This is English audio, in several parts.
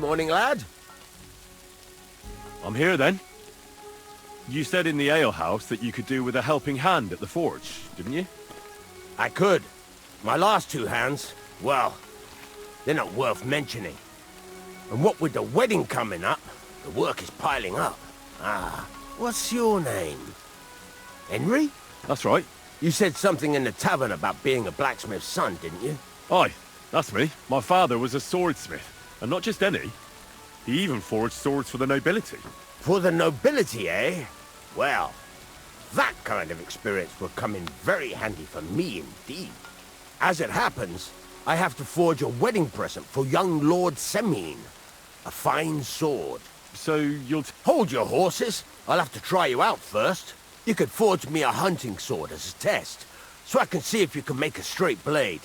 morning, lad. I'm here then. You said in the alehouse that you could do with a helping hand at the forge, didn't you? I could. My last two hands, well, they're not worth mentioning. And what with the wedding coming up, the work is piling up. Ah, what's your name? Henry? That's right. You said something in the tavern about being a blacksmith's son, didn't you? Aye, that's me. My father was a swordsmith, and not just any. He even forged swords for the nobility. For the nobility, eh? Well, that kind of experience will come in very handy for me indeed. As it happens, I have to forge a wedding present for young Lord Semine. A fine sword. So you'll... Hold your horses. I'll have to try you out first. You could forge me a hunting sword as a test, so I can see if you can make a straight blade.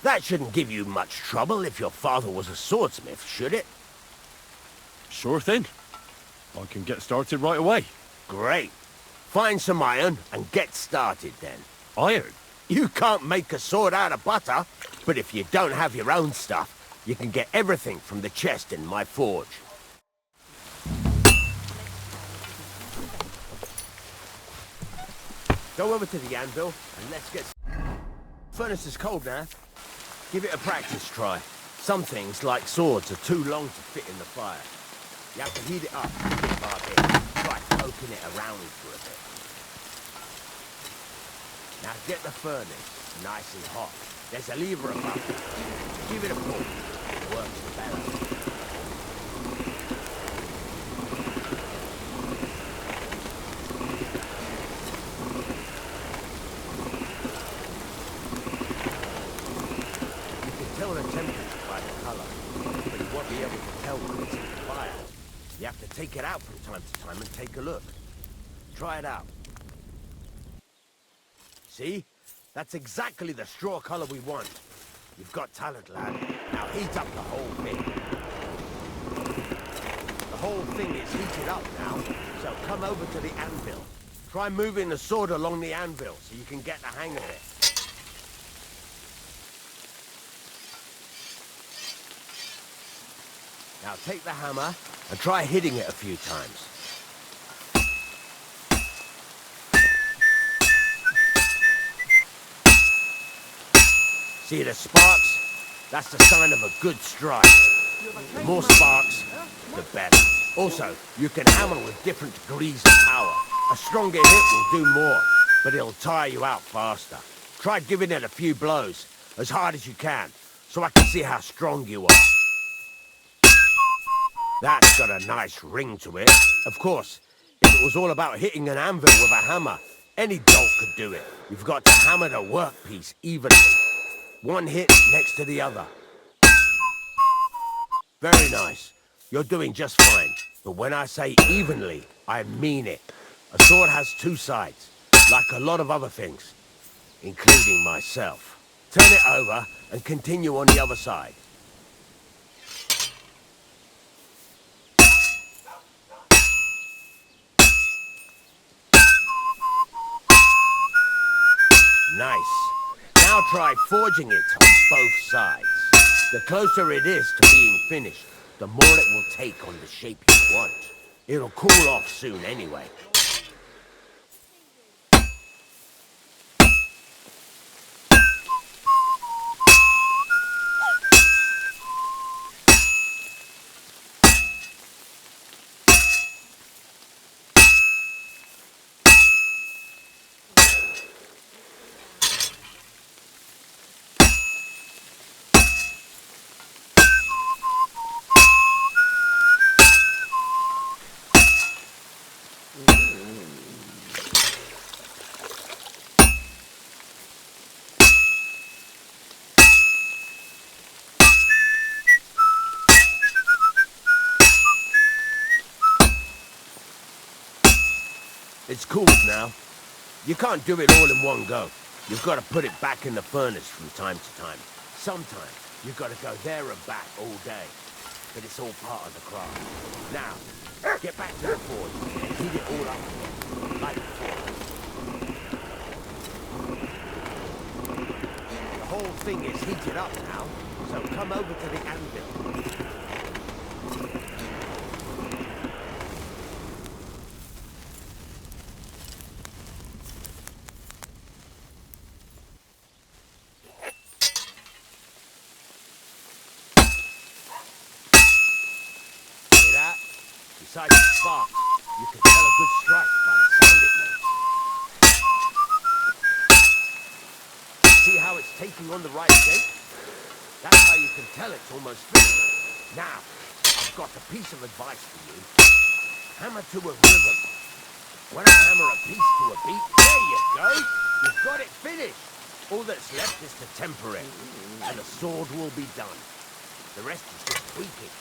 That shouldn't give you much trouble if your father was a swordsmith, should it? Sure thing. I can get started right away. Great. Find some iron and get started then. Iron? You can't make a sword out of butter, but if you don't have your own stuff, you can get everything from the chest in my forge. Go over to the anvil and let's get... Furnace is cold now. Give it a practice try. Some things, like swords, are too long to fit in the fire. You have to heat it up bit by bit. Try poking it around for a bit. Now get the furnace nice and hot. There's a lever above it. Give it a pull. It works better. Tell the temperature by the colour, but you won't be able to tell when it's in the fire. You have to take it out from time to time and take a look. Try it out. See? That's exactly the straw colour we want. You've got talent, lad. Now heat up the whole thing. The whole thing is heated up now, so come over to the anvil. Try moving the sword along the anvil so you can get the hang of it. Now take the hammer and try hitting it a few times. See the sparks? That's the sign of a good strike. The more sparks, the better. Also, you can hammer with different degrees of power. A stronger hit will do more, but it'll tire you out faster. Try giving it a few blows, as hard as you can, so I can see how strong you are. That's got a nice ring to it. Of course, if it was all about hitting an anvil with a hammer, any dolt could do it. You've got to hammer the workpiece evenly. One hit next to the other. Very nice. You're doing just fine. But when I say evenly, I mean it. A sword has two sides, like a lot of other things, including myself. Turn it over and continue on the other side. Nice. Now try forging it on both sides. The closer it is to being finished, the more it will take on the shape you want. It'll cool off soon anyway. It's cooled now. You can't do it all in one go. You've got to put it back in the furnace from time to time. Sometimes you've got to go there and back all day. But it's all part of the craft. Now, get back to the forge and heat it all up again, like before. The whole thing is heated up now, so come over to the anvil. besides the sparks, you can tell a good strike by the sound it makes. See how it's taking on the right shape? That's how you can tell it's almost finished. Now, I've got a piece of advice for you. Hammer to a rhythm. When I hammer a piece to a beat, there you go. You've got it finished. All that's left is to temper it, and the sword will be done. The rest is just tweaking.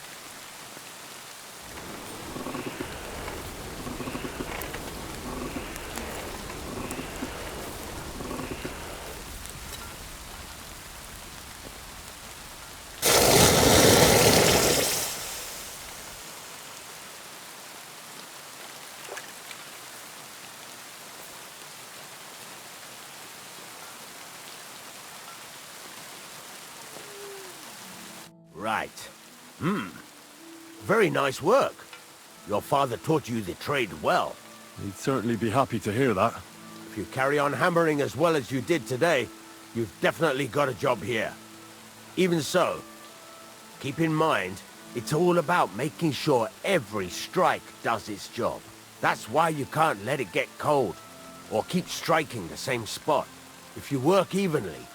Right. Very nice work. Your father taught you the trade well. He'd certainly be happy to hear that. If you carry on hammering as well as you did today, you've definitely got a job here. Even so, keep in mind, it's all about making sure every strike does its job. That's why you can't let it get cold, or keep striking the same spot. If you work evenly,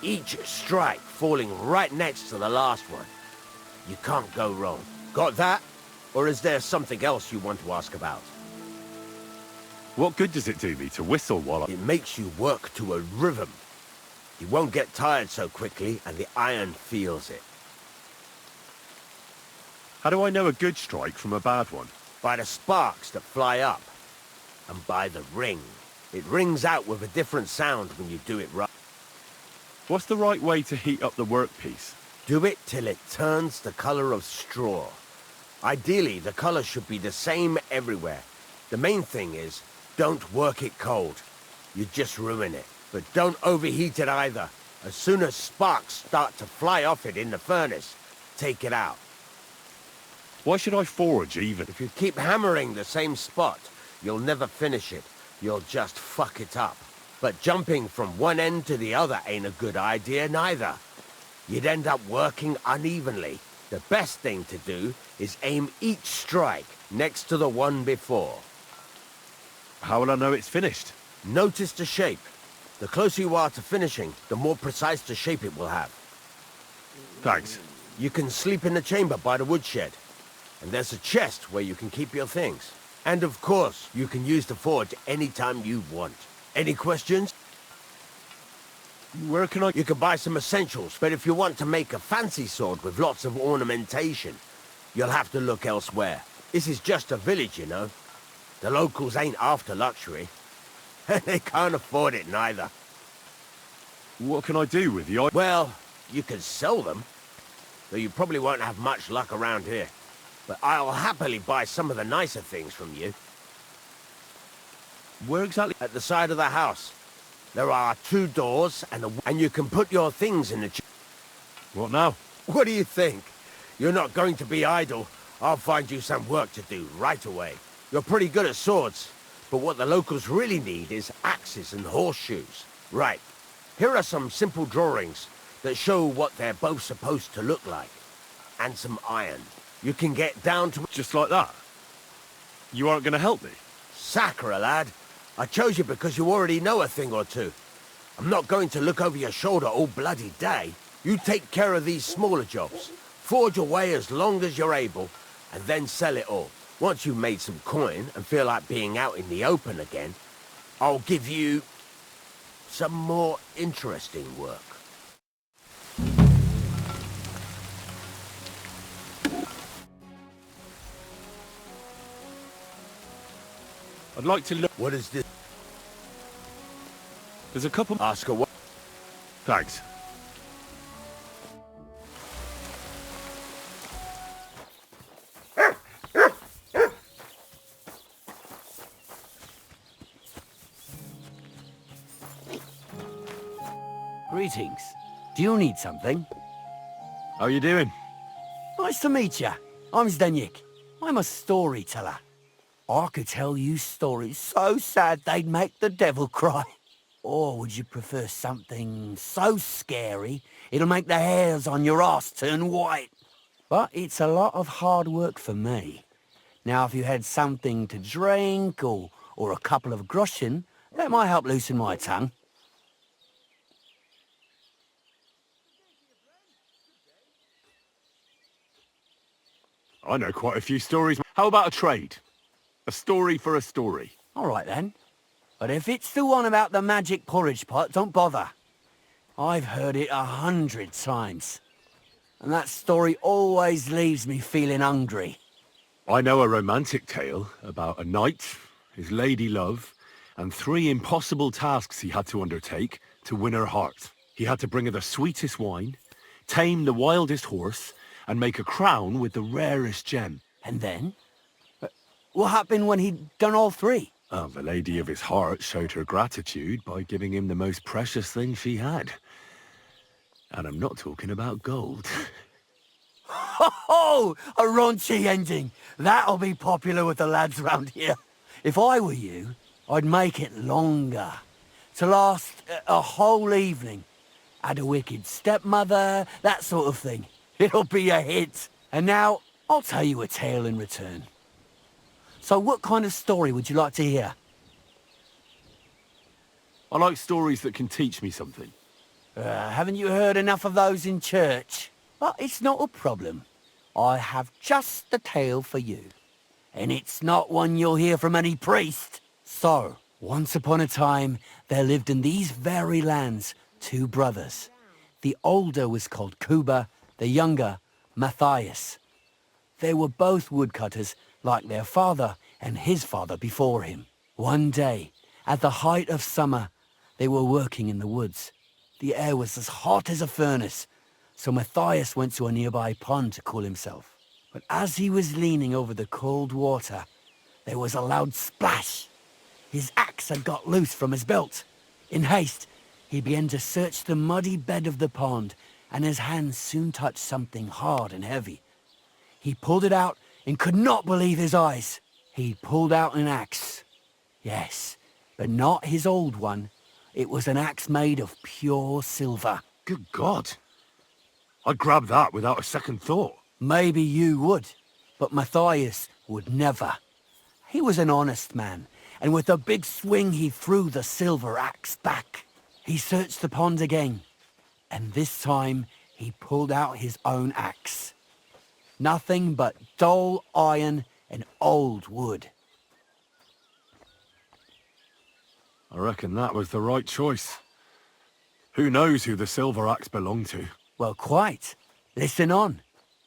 each strike falling right next to the last one, you can't go wrong. Got that? Or is there something else you want to ask about? What good does it do me to whistle while I... It makes you work to a rhythm. You won't get tired so quickly, and the iron feels it. How do I know a good strike from a bad one? By the sparks that fly up, and by the ring. It rings out with a different sound when you do it right. What's the right way to heat up the workpiece? Do it till it turns the color of straw. Ideally, the color should be the same everywhere. The main thing is, don't work it cold. You just ruin it. But don't overheat it either. As soon as sparks start to fly off it in the furnace, take it out. Why should I forge even? If you keep hammering the same spot, you'll never finish it. You'll just fuck it up. But jumping from one end to the other ain't a good idea neither. You'd end up working unevenly. The best thing to do is aim each strike next to the one before. How will I know it's finished? Notice the shape. The closer you are to finishing, the more precise the shape it will have. Thanks. You can sleep in the chamber by the woodshed. And there's a chest where you can keep your things. And of course, you can use the forge anytime you want. Any questions? Where can I... You can buy some essentials, but if you want to make a fancy sword with lots of ornamentation, you'll have to look elsewhere. This is just a village, you know. The locals ain't after luxury. They can't afford it neither. What can I do with the... Well, you can sell them, though you probably won't have much luck around here. But I'll happily buy some of the nicer things from you. Where exactly? At the side of the house. There are 2 doors, and you can put your things in the... What now? What do you think? You're not going to be idle. I'll find you some work to do right away. You're pretty good at swords, but what the locals really need is axes and horseshoes. Right. Here are some simple drawings that show what they're both supposed to look like. And some iron. You can get down to... Just like that? You aren't going to help me? Sacre, lad. I chose you because you already know a thing or two. I'm not going to look over your shoulder all bloody day. You take care of these smaller jobs. Forge away as long as you're able, and then sell it all. Once you've made some coin and feel like being out in the open again, I'll give you some more interesting work. I'd like to look... What is this? There's a couple... Ask her what? Thanks. Greetings. Do you need something? How are you doing? Nice to meet you. I'm Zdeněk. I'm a storyteller. I could tell you stories so sad they'd make the devil cry. Or would you prefer something so scary it'll make the hairs on your ass turn white? But it's a lot of hard work for me. Now, if you had something to drink or a couple of groschen, that might help loosen my tongue. I know quite a few stories. How about a trade? A story for a story. All right, then. But if it's the one about the magic porridge pot, don't bother. I've heard it 100 times. And that story always leaves me feeling hungry. I know a romantic tale about a knight, his lady love, and 3 impossible tasks he had to undertake to win her heart. He had to bring her the sweetest wine, tame the wildest horse, and make a crown with the rarest gem. And then? What happened when he'd done all 3? The lady of his heart showed her gratitude by giving him the most precious thing she had. And I'm not talking about gold. Ho! A raunchy ending. That'll be popular with the lads round here. If I were you, I'd make it longer. To last a whole evening. Add a wicked stepmother, that sort of thing. It'll be a hit. And now, I'll tell you a tale in return. So what kind of story would you like to hear? I like stories that can teach me something. Haven't you heard enough of those in church? But it's not a problem. I have just the tale for you. And it's not one you'll hear from any priest. So, once upon a time, there lived in these very lands 2 brothers. The older was called Kuba, the younger, Matthias. They were both woodcutters, like their father and his father before him. One day, at the height of summer, they were working in the woods. The air was as hot as a furnace, so Matthias went to a nearby pond to cool himself. But as he was leaning over the cold water, there was a loud splash. His axe had got loose from his belt. In haste, he began to search the muddy bed of the pond, and his hands soon touched something hard and heavy. He pulled it out and could not believe his eyes. He pulled out an axe. Yes, but not his old one. It was an axe made of pure silver. Good God. I'd grab that without a second thought. Maybe you would, but Matthias would never. He was an honest man, and with a big swing he threw the silver axe back. He searched the pond again, and this time he pulled out his own axe. Nothing but dull iron and old wood. I reckon that was the right choice. Who knows who the silver axe belonged to? Well, quite. Listen on.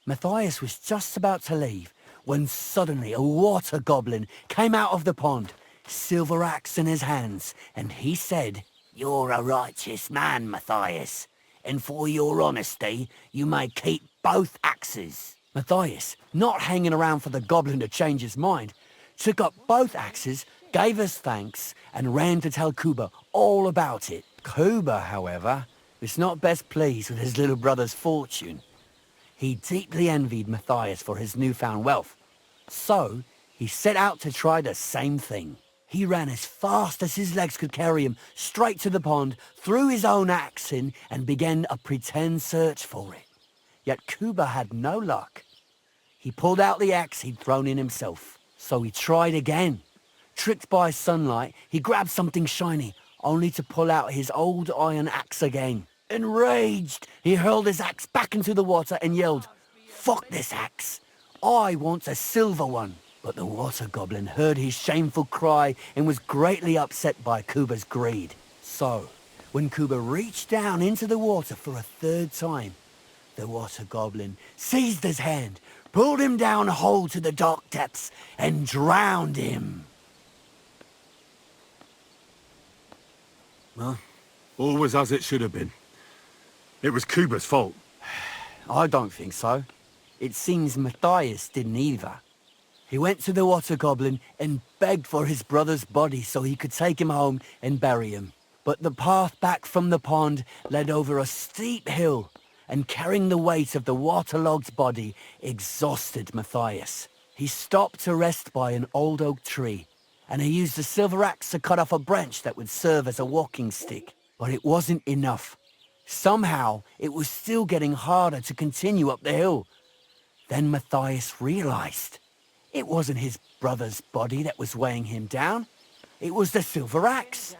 Matthias was just about to leave when suddenly a water goblin came out of the pond, silver axe in his hands, and he said, "You're a righteous man, Matthias, and for your honesty, you may keep both axes." Matthias, not hanging around for the goblin to change his mind, took up both axes, gave us thanks, and ran to tell Kuba all about it. Kuba, however, was not best pleased with his little brother's fortune. He deeply envied Matthias for his newfound wealth. So, he set out to try the same thing. He ran as fast as his legs could carry him straight to the pond, threw his own axe in, and began a pretend search for it. Yet Kuba had no luck. He pulled out the axe he'd thrown in himself. So he tried again. Tricked by sunlight, he grabbed something shiny, only to pull out his old iron axe again. Enraged, he hurled his axe back into the water and yelled, "Fuck this axe! I want a silver one!" But the water goblin heard his shameful cry and was greatly upset by Kuba's greed. So, when Kuba reached down into the water for a 3rd time, the water goblin seized his hand, pulled him down whole to the dark depths, and drowned him. Well, all was as it should have been. It was Kuba's fault. I don't think so. It seems Matthias didn't either. He went to the water goblin and begged for his brother's body so he could take him home and bury him. But the path back from the pond led over a steep hill, and carrying the weight of the waterlogged body exhausted Matthias. He stopped to rest by an old oak tree, and he used the silver axe to cut off a branch that would serve as a walking stick. But it wasn't enough. Somehow, it was still getting harder to continue up the hill. Then Matthias realized It wasn't his brother's body that was weighing him down. It was the silver axe.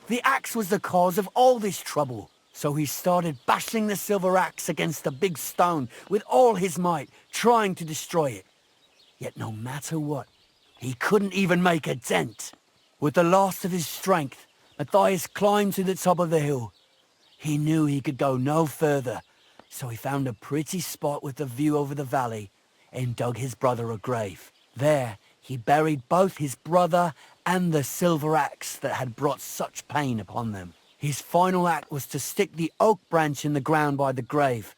The axe was the cause of all this trouble. So he started bashing the silver axe against the big stone with all his might, trying to destroy it. Yet no matter what, he couldn't even make a dent. With the last of his strength, Matthias climbed to the top of the hill. He knew he could go no further, so he found a pretty spot with a view over the valley and dug his brother a grave. There, he buried both his brother and the silver axe that had brought such pain upon them. His final act was to stick the oak branch in the ground by the grave.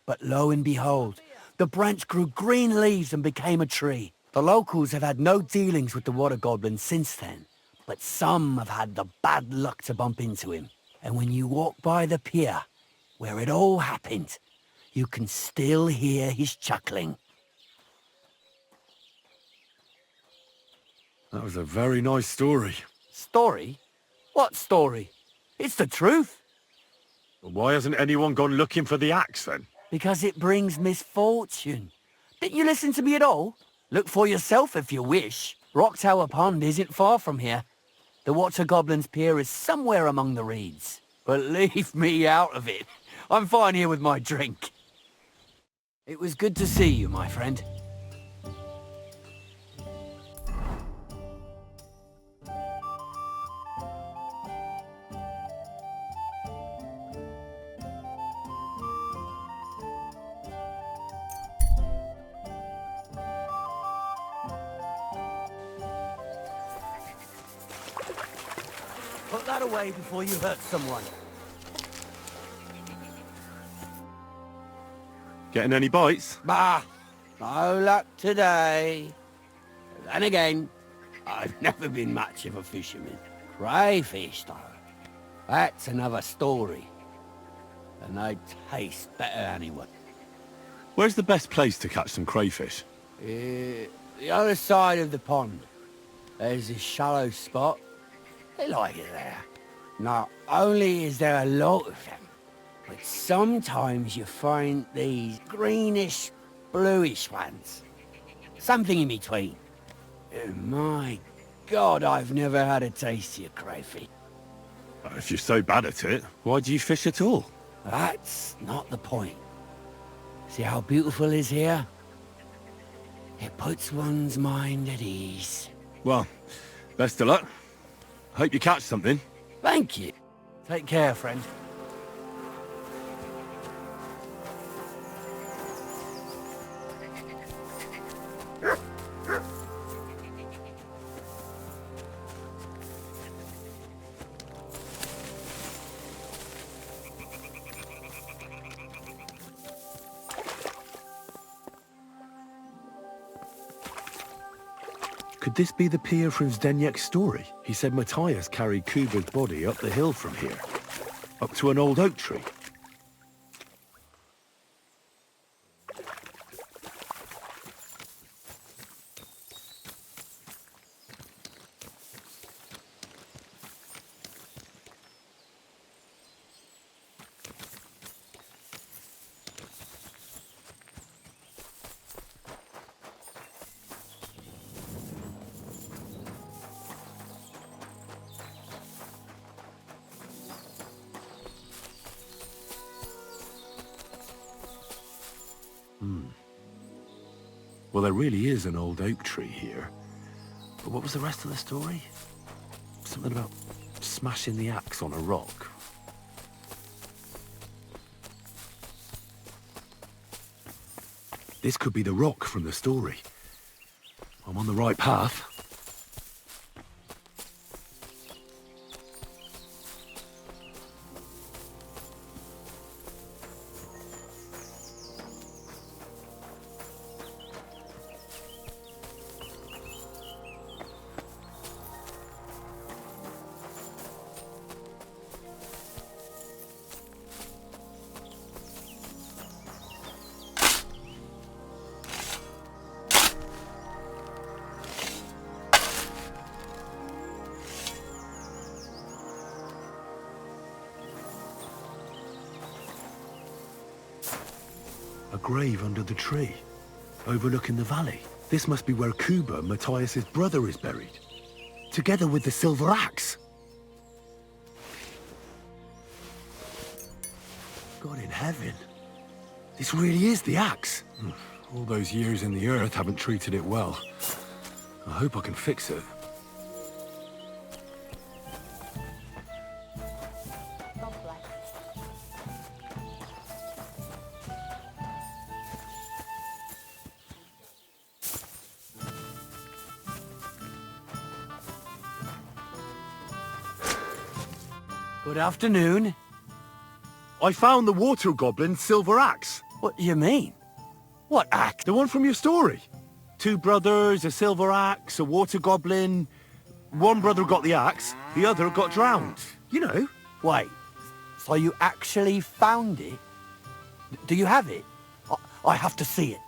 But lo and behold, the branch grew green leaves and became a tree. The locals have had no dealings with the water goblin since then, but some have had the bad luck to bump into him. And when you walk by the pier, where it all happened, you can still hear his chuckling. That was a very nice story. Story? What story? It's the truth. Why hasn't anyone gone looking for the axe then? Because it brings misfortune. Didn't you listen to me at all? Look for yourself if you wish. Rock Tower Pond isn't far from here. The Water Goblin's pier is somewhere among the reeds. But leave me out of it. I'm fine here with my drink. It was good to see you, my friend. Put that away before you hurt someone. Getting any bites? Bah! No luck today. Then again, I've never been much of a fisherman. Crayfish, though. That's another story. And they taste better anyway. Where's the best place to catch some crayfish? The other side of the pond. There's this shallow spot. They like it there. Not only is there a lot of them, but sometimes you find these greenish, bluish ones. Something in between. My God, I've never had a taste of your crayfish. If you're so bad at it, why do you fish at all? That's not the point. See how beautiful it is here? It puts one's mind at ease. Well, best of luck. Hope you catch something. Thank you. Take care, friend. Could this be the pier from Zdeněk's story? He said Matthias carried Kuba's body up the hill from here, up to an old oak tree. Well, there really is an old oak tree here. But what was the rest of the story? Something about smashing the axe on a rock. This could be the rock from the story. I'm on the right path. A grave under the tree, overlooking the valley. This must be where Kuba, Matthias's brother, is buried, together with the silver axe. God in heaven. This really is the axe. All those years in the earth haven't treated it well. I hope I can fix it. Good afternoon. I found the water goblin's silver axe. What do you mean? What axe? The one from your story. 2 brothers, a silver axe, a water goblin. One brother got the axe, the other got drowned. You know. Wait, so you actually found it? Do you have it? I have to see it.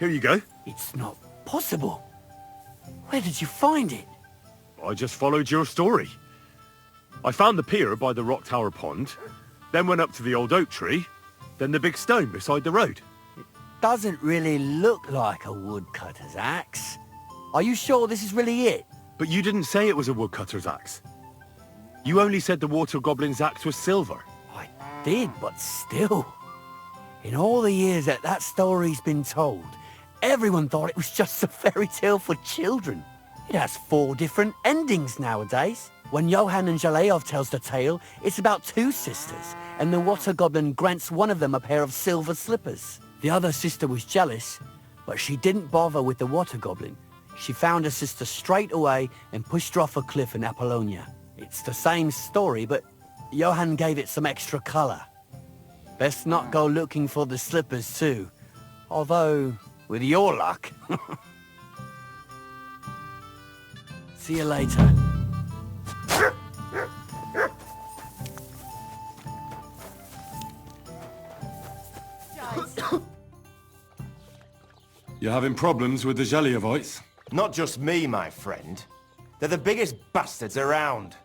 Here you go. It's not possible. Where did you find it? I just followed your story. I found the pier by the rock tower pond, then went up to the old oak tree, then the big stone beside the road. Doesn't really look like a woodcutter's axe. Are you sure this is really it? But you didn't say it was a woodcutter's axe. You only said the water goblin's axe was silver. I did, but still. In all the years that story's been told, everyone thought it was just a fairy tale for children. It has 4 different endings nowadays. When Johann and Zhaleov tells the tale, it's about 2 sisters, and the water goblin grants one of them a pair of silver slippers. The other sister was jealous, but she didn't bother with the water goblin. She found her sister straight away and pushed her off a cliff in Apollonia. It's the same story, but Johann gave it some extra colour. Best not go looking for the slippers too. Although, with your luck... See you later. You're having problems with the Zheliovites? Not just me, my friend. They're the biggest bastards around.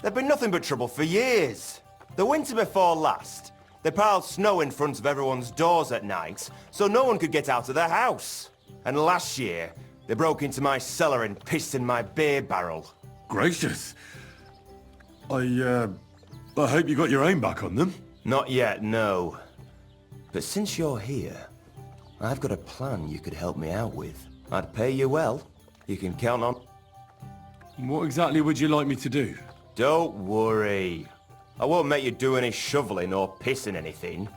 They've been nothing but trouble for years. The winter before last, they piled snow in front of everyone's doors at night, so no one could get out of their house. And last year, they broke into my cellar and pissed in my beer barrel. Gracious. I hope you got your aim back on them. Not yet, no. But since you're here, I've got a plan you could help me out with. I'd pay you well. You can count on... What exactly would you like me to do? Don't worry. I won't make you do any shoveling or pissing anything.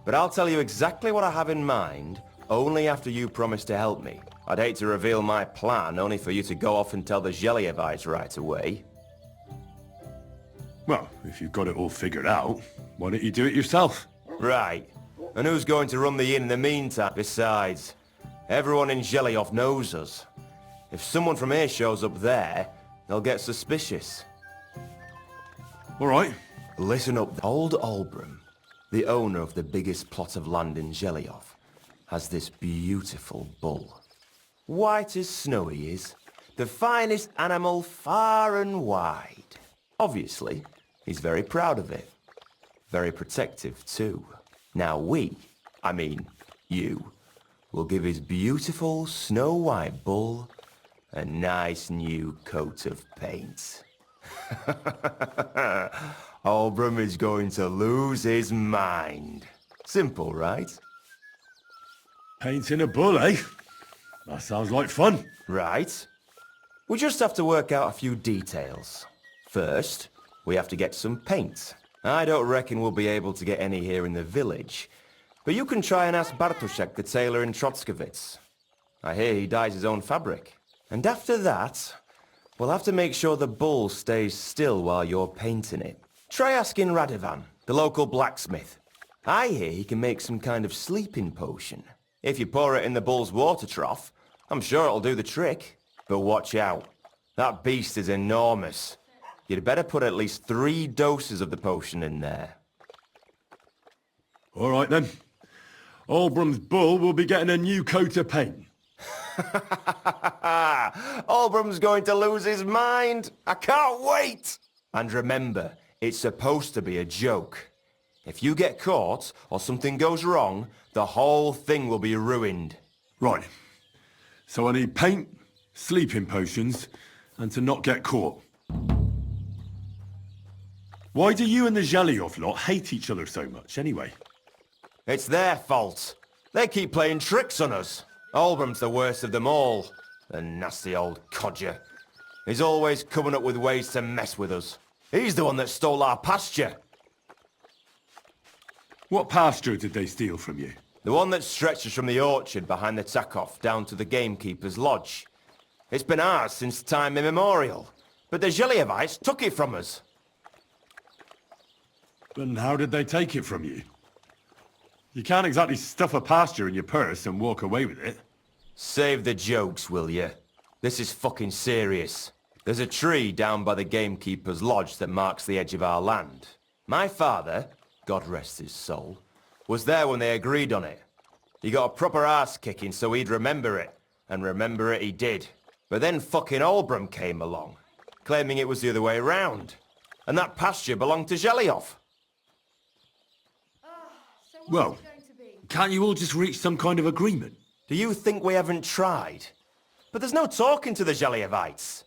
But I'll tell you exactly what I have in mind, only after you promise to help me. I'd hate to reveal my plan, only for you to go off and tell the Zheliovites right away. Well, if you've got it all figured out, why don't you do it yourself? Right. And who's going to run the inn in the meantime? Besides, everyone in Zheliov knows us. If someone from here shows up there, they'll get suspicious. All right. Listen up. Old Olbram, the owner of the biggest plot of land in Zheliov, has this beautiful bull. White as snow he is. The finest animal far and wide. Obviously, he's very proud of it. Very protective, too. Now I mean you, will give his beautiful snow-white bull a nice new coat of paint. Olbram is going to lose his mind. Simple, right? Painting a bull, eh? That sounds like fun. Right. We just have to work out a few details. First, we have to get some paint. I don't reckon we'll be able to get any here in the village, but you can try and ask Bartoszek, the tailor in Trotskovitz. I hear he dyes his own fabric. And after that, we'll have to make sure the bull stays still while you're painting it. Try asking Radovan, the local blacksmith. I hear he can make some kind of sleeping potion. If you pour it in the bull's water trough, I'm sure it'll do the trick. But watch out. That beast is enormous. You'd better put at least 3 doses of the potion in there. All right, then. Olbram's bull will be getting a new coat of paint. Olbram's going to lose his mind. I can't wait. And remember, it's supposed to be a joke. If you get caught or something goes wrong, the whole thing will be ruined. Right. So I need paint, sleeping potions, and to not get caught. Why do you and the Zhelyov lot hate each other so much, anyway? It's their fault. They keep playing tricks on us. Olbrum's the worst of them all. The nasty old codger. He's always coming up with ways to mess with us. He's the one that stole our pasture. What pasture did they steal from you? The one that stretches from the orchard behind the Takov down to the gamekeeper's lodge. It's been ours since time immemorial. But the Zhelyevites took it from us. And how did they take it from you? You can't exactly stuff a pasture in your purse and walk away with it. Save the jokes, will you? This is fucking serious. There's a tree down by the gamekeeper's lodge that marks the edge of our land. My father, God rest his soul, was there when they agreed on it. He got a proper arse-kicking so he'd remember it. And remember it he did. But then fucking Olbrum came along, claiming it was the other way round. And that pasture belonged to Zhelyov. Well, can't you all just reach some kind of agreement? Do you think we haven't tried? But there's no talking to the Zhelyevites.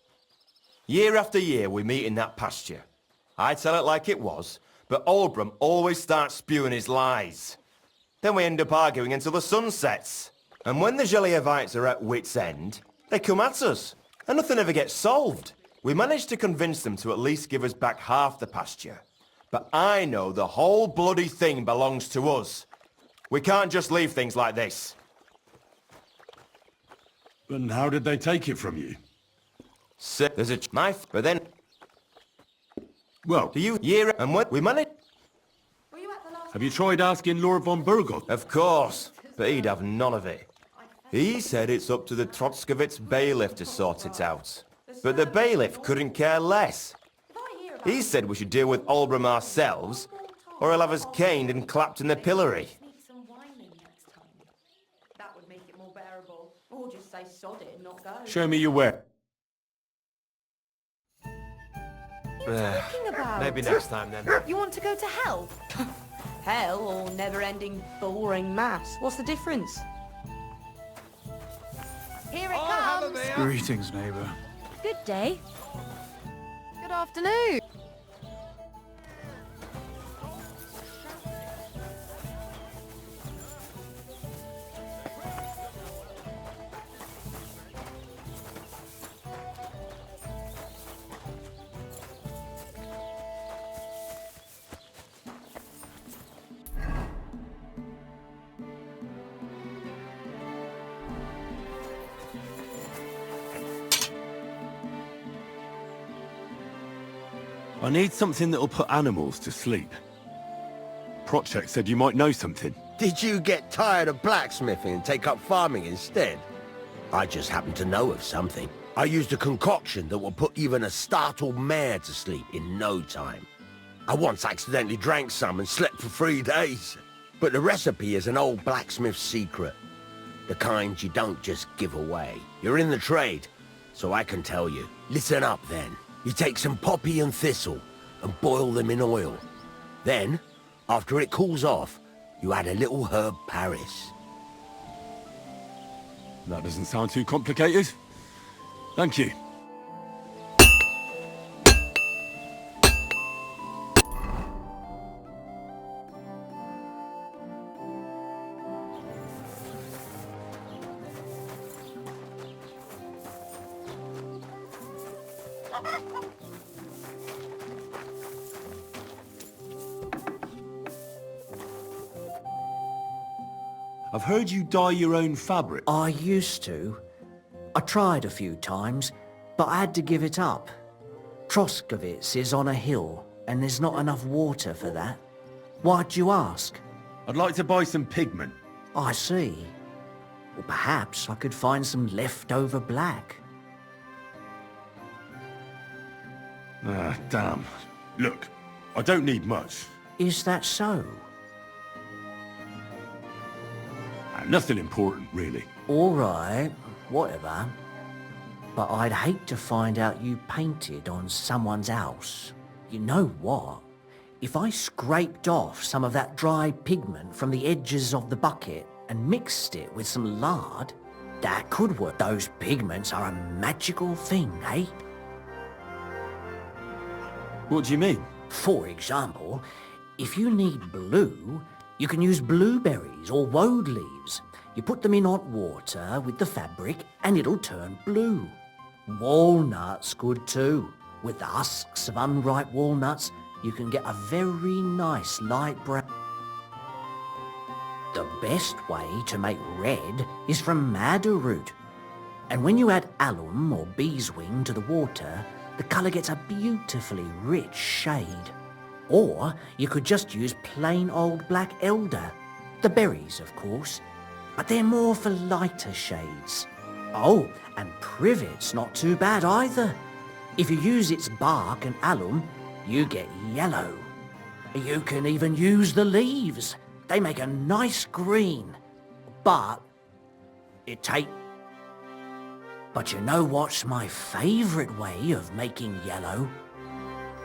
Year after year we meet in that pasture. I tell it like it was, but Olbrum always starts spewing his lies. Then we end up arguing until the sun sets. And when the Zhelyevites are at wit's end, they come at us. And nothing ever gets solved. We managed to convince them to at least give us back half the pasture. But I know the whole bloody thing belongs to us. We can't just leave things like this. And how did they take it from you? There's a knife, but then... Well, Do you hear? And what we managed? have you tried asking Lord von Burgos? Of course, but he'd have none of it. He said it's up to the Trotskovitz bailiff to sort it out. But the bailiff couldn't care less. He said we should deal with Olbrum ourselves, or he'll have us caned and clapped in the pillory. That would make it more bearable. Or just say sod it and not go. Show me your way. Talking about? Maybe next time then. You want to go to hell? Hell or never-ending boring mass? What's the difference? Here it comes. Greetings, neighbor. Good day. Good afternoon. I need something that'll put animals to sleep. Project said you might know something. Did you get tired of blacksmithing and take up farming instead? I just happen to know of something. I used a concoction that will put even a startled mare to sleep in no time. I once accidentally drank some and slept for 3 days. But the recipe is an old blacksmith's secret. The kind you don't just give away. You're in the trade, so I can tell you. Listen up then. You take some poppy and thistle and boil them in oil. Then, after it cools off, you add a little herb Paris. That doesn't sound too complicated. Thank you. I've heard you dye your own fabric. I used to. I tried a few times, but I had to give it up. Trotskovitz is on a hill, and there's not enough water for that. Why'd you ask? I'd like to buy some pigment. I see. Well, perhaps I could find some leftover black. Ah, damn. Look, I don't need much. Is that so? Nothing important, really. All right, whatever. But I'd hate to find out you painted on someone's house. You know what? If I scraped off some of that dry pigment from the edges of the bucket and mixed it with some lard, That could work. Those pigments are a magical thing, eh? What do you mean? For example, if you need blue, you can use blueberries or woad leaves. You put them in hot water with the fabric and it'll turn blue. Walnuts good too. With the husks of unripe walnuts, you can get a very nice light brown. The best way to make red is from madder root. And when you add alum or beeswing to the water, the colour gets a beautifully rich shade. Or you could just use plain old black elder. The berries, of course. But they're more for lighter shades. Oh, and privet's not too bad either. If you use its bark and alum, you get yellow. You can even use the leaves. They make a nice green. But But you know what's my favourite way of making yellow?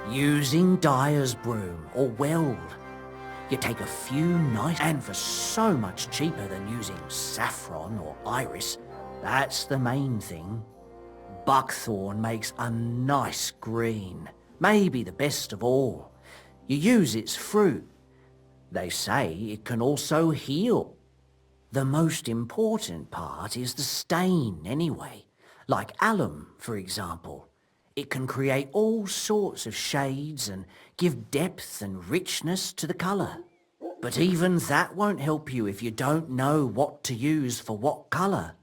Using dyer's broom or weld. You take a few nice, and for so much cheaper than using saffron or iris, that's the main thing. Buckthorn makes a nice green, maybe the best of all. You use its fruit. They say it can also heal. The most important part is the stain anyway. Like alum, for example. It can create all sorts of shades and give depth and richness to the colour. But even that won't help you if you don't know what to use for what colour.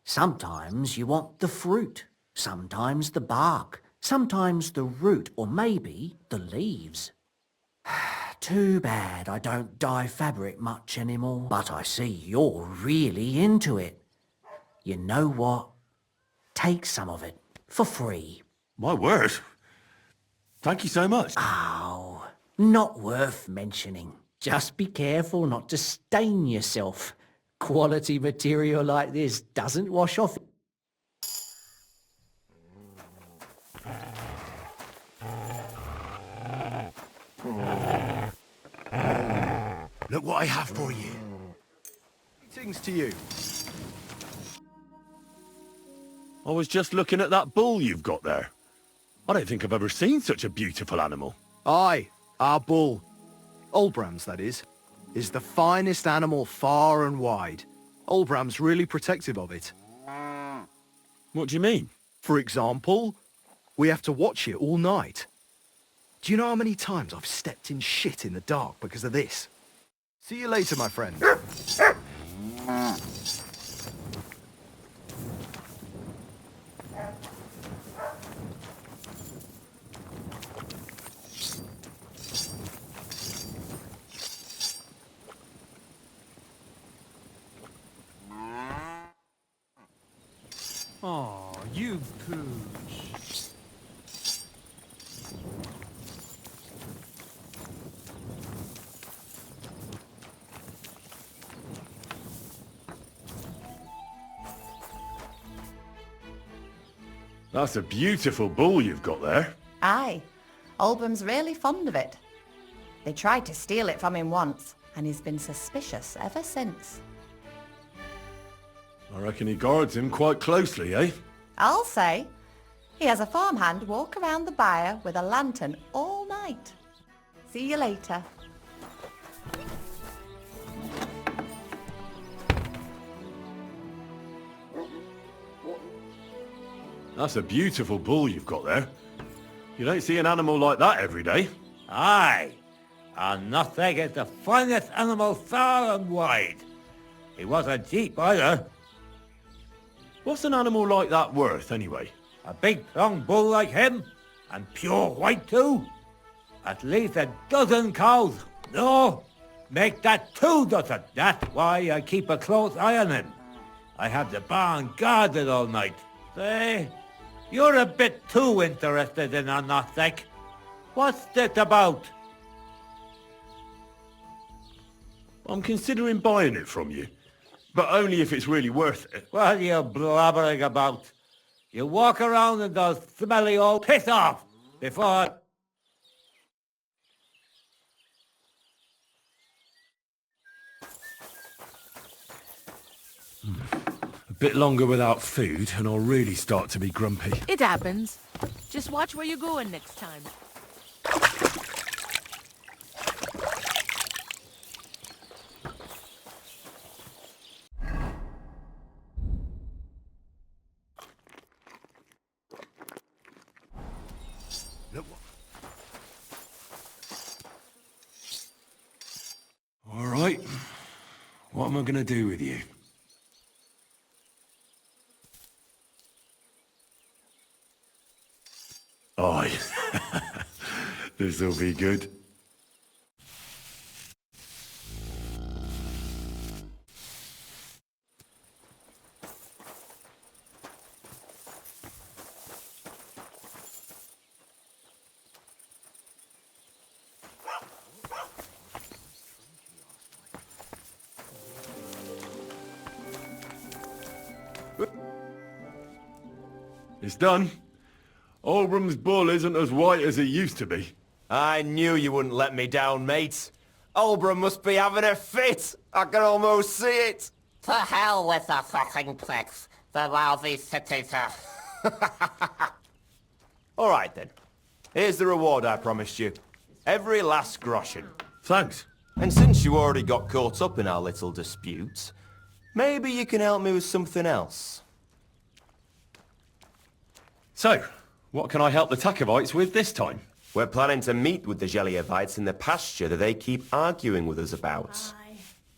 Sometimes you want the fruit, sometimes the bark, sometimes the root, or maybe the leaves. Too bad I don't dye fabric much anymore. But I see you're really into it. You know what? Take some of it for free. My word. Thank you so much. Oh, not worth mentioning. Just be careful not to stain yourself. Quality material like this doesn't wash off. Look what I have for you. Greetings to you. I was just looking at that bull you've got there. I don't think I've ever seen such a beautiful animal. Aye, our bull, Olbram's that is the finest animal far and wide. Olbram's really protective of it. What do you mean? For example, we have to watch it all night. Do you know how many times I've stepped in shit in the dark because of this? See you later, my friend. Oh, you pooch. That's a beautiful bull you've got there. Aye, Olbram's really fond of it. They tried to steal it from him once, and he's been suspicious ever since. I reckon he guards him quite closely, eh? I'll say. He has a farmhand walk around the byre with a lantern all night. See you later. That's a beautiful bull you've got there. You don't see an animal like that every day. Aye, and nothing is the finest animal far and wide. He wasn't cheap either. What's an animal like that worth, anyway? A big strong bull like him, and pure white too. At least a dozen cows. No, make that 2 dozen. That's why I keep a close eye on him. I have the barn guarded all night. Say, you're a bit too interested in a knapsack. What's this about? I'm considering buying it from you, but only if it's really worth it. What are you blabbering about? You walk around in those smelly old piss off before... A Bit longer without food and I'll really start to be grumpy. It happens. Just watch where you're going next time. All right. What am I going to do with you? Aye. This'll be good. It's done. Oldbram's bull isn't as white as it used to be. I knew you wouldn't let me down, mate. Oldbram must be having a fit. I can almost see it. To hell with the fucking pricks. The lousy cities are... All right, then. Here's the reward I promised you. Every last groschen. Thanks. And since you already got caught up in our little dispute, maybe you can help me with something else. So, what can I help the Takovites with this time? We're planning to meet with the Geliovites in the pasture that they keep arguing with us about.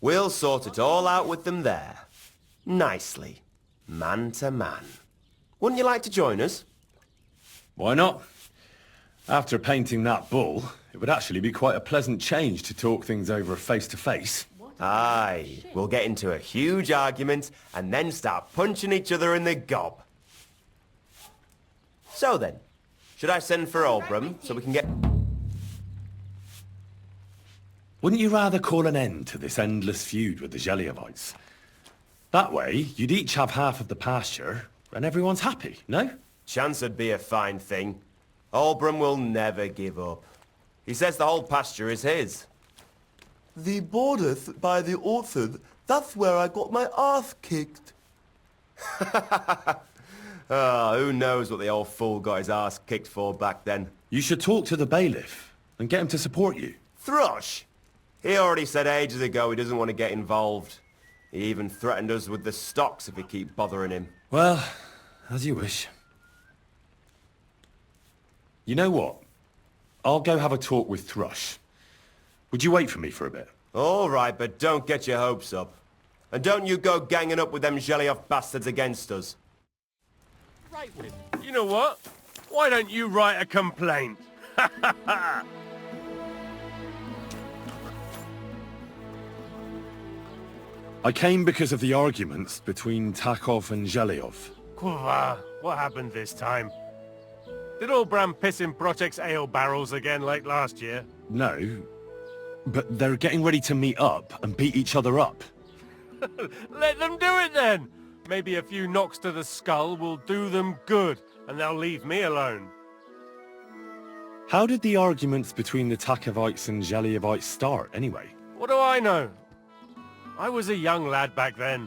We'll sort it all out with them there. Nicely. Man to man. Wouldn't you like to join us? Why not? After painting that bull, it would actually be quite a pleasant change to talk things over face to face. Aye. We'll get into a huge argument and then start punching each other in the gob. So then, should I send for Oldbram so we can get... Wouldn't you rather call an end to this endless feud with the Geliovites? That way, you'd each have half of the pasture, and everyone's happy, no? Chance would be a fine thing. Oldbram will never give up. He says the whole pasture is his. The borders by the orchard, that's where I got my ass kicked. Oh, who knows what the old fool got his ass kicked for back then. You should talk to the bailiff and get him to support you. Thrush! He already said ages ago he doesn't want to get involved. He even threatened us with the stocks if we keep bothering him. Well, as you wish. You know what? I'll go have a talk with Thrush. Would you wait for me for a bit? All right, but don't get your hopes up. And don't you go ganging up with them Gelioff bastards against us. You know what? Why don't you write a complaint? I came because of the arguments between Takov and Zheliov. Kuva, what happened this time? Did Oldbram piss in Project's ale barrels again like last year? No, but they're getting ready to meet up and beat each other up. Let them do it then! Maybe a few knocks to the skull will do them good, and they'll leave me alone. How did the arguments between the Takovites and Zheliovites start, anyway? What do I know? I was a young lad back then,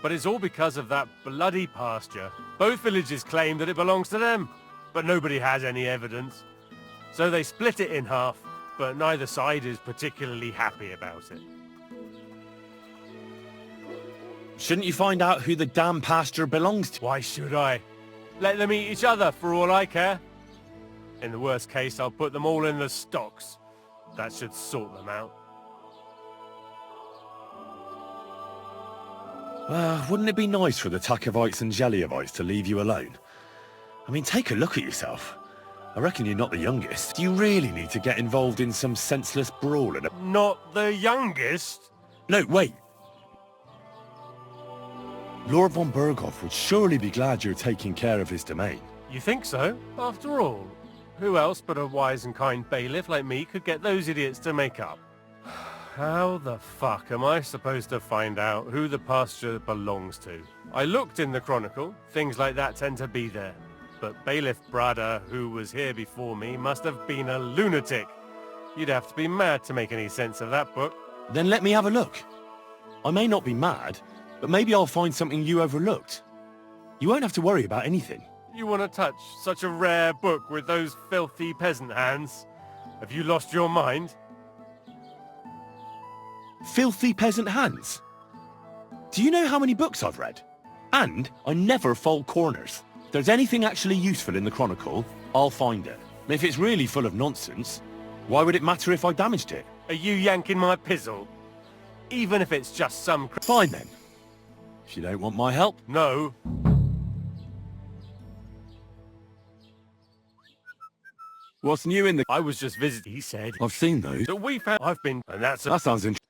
but it's all because of that bloody pasture. Both villages claim that it belongs to them, but nobody has any evidence. So they split it in half, but neither side is particularly happy about it. Shouldn't you find out who the damn pasture belongs to? Why should I? Let them eat each other for all I care. In the worst case, I'll put them all in the stocks. That should sort them out. Wouldn't it be nice for the Takovites and Zheliovites to leave you alone? I mean, take a look at yourself. I reckon you're not the youngest. Do you really need to get involved in some senseless brawl? Not the youngest? No, wait. Lord von Berghoff would surely be glad you're taking care of his domain. You think so? After all, who else but a wise and kind bailiff like me could get those idiots to make up? How the fuck am I supposed to find out who the pasture belongs to? I looked in the Chronicle. Things like that tend to be there. But Bailiff Brada, who was here before me, must have been a lunatic. You'd have to be mad to make any sense of that book. Then let me have a look. I may not be mad, but maybe I'll find something you overlooked. You won't have to worry about anything. You want to touch such a rare book with those filthy peasant hands? Have you lost your mind? Filthy peasant hands? Do you know how many books I've read? And I never fold corners. If there's anything actually useful in the Chronicle, I'll find it. If it's really full of nonsense, why would it matter if I damaged it? Are you yanking my pizzle? Even if it's just some... Fine then. If you don't want my help. No. What's new in the... I was just visiting, he said. I've seen those. That we found... I've been... And that's... That sounds interesting.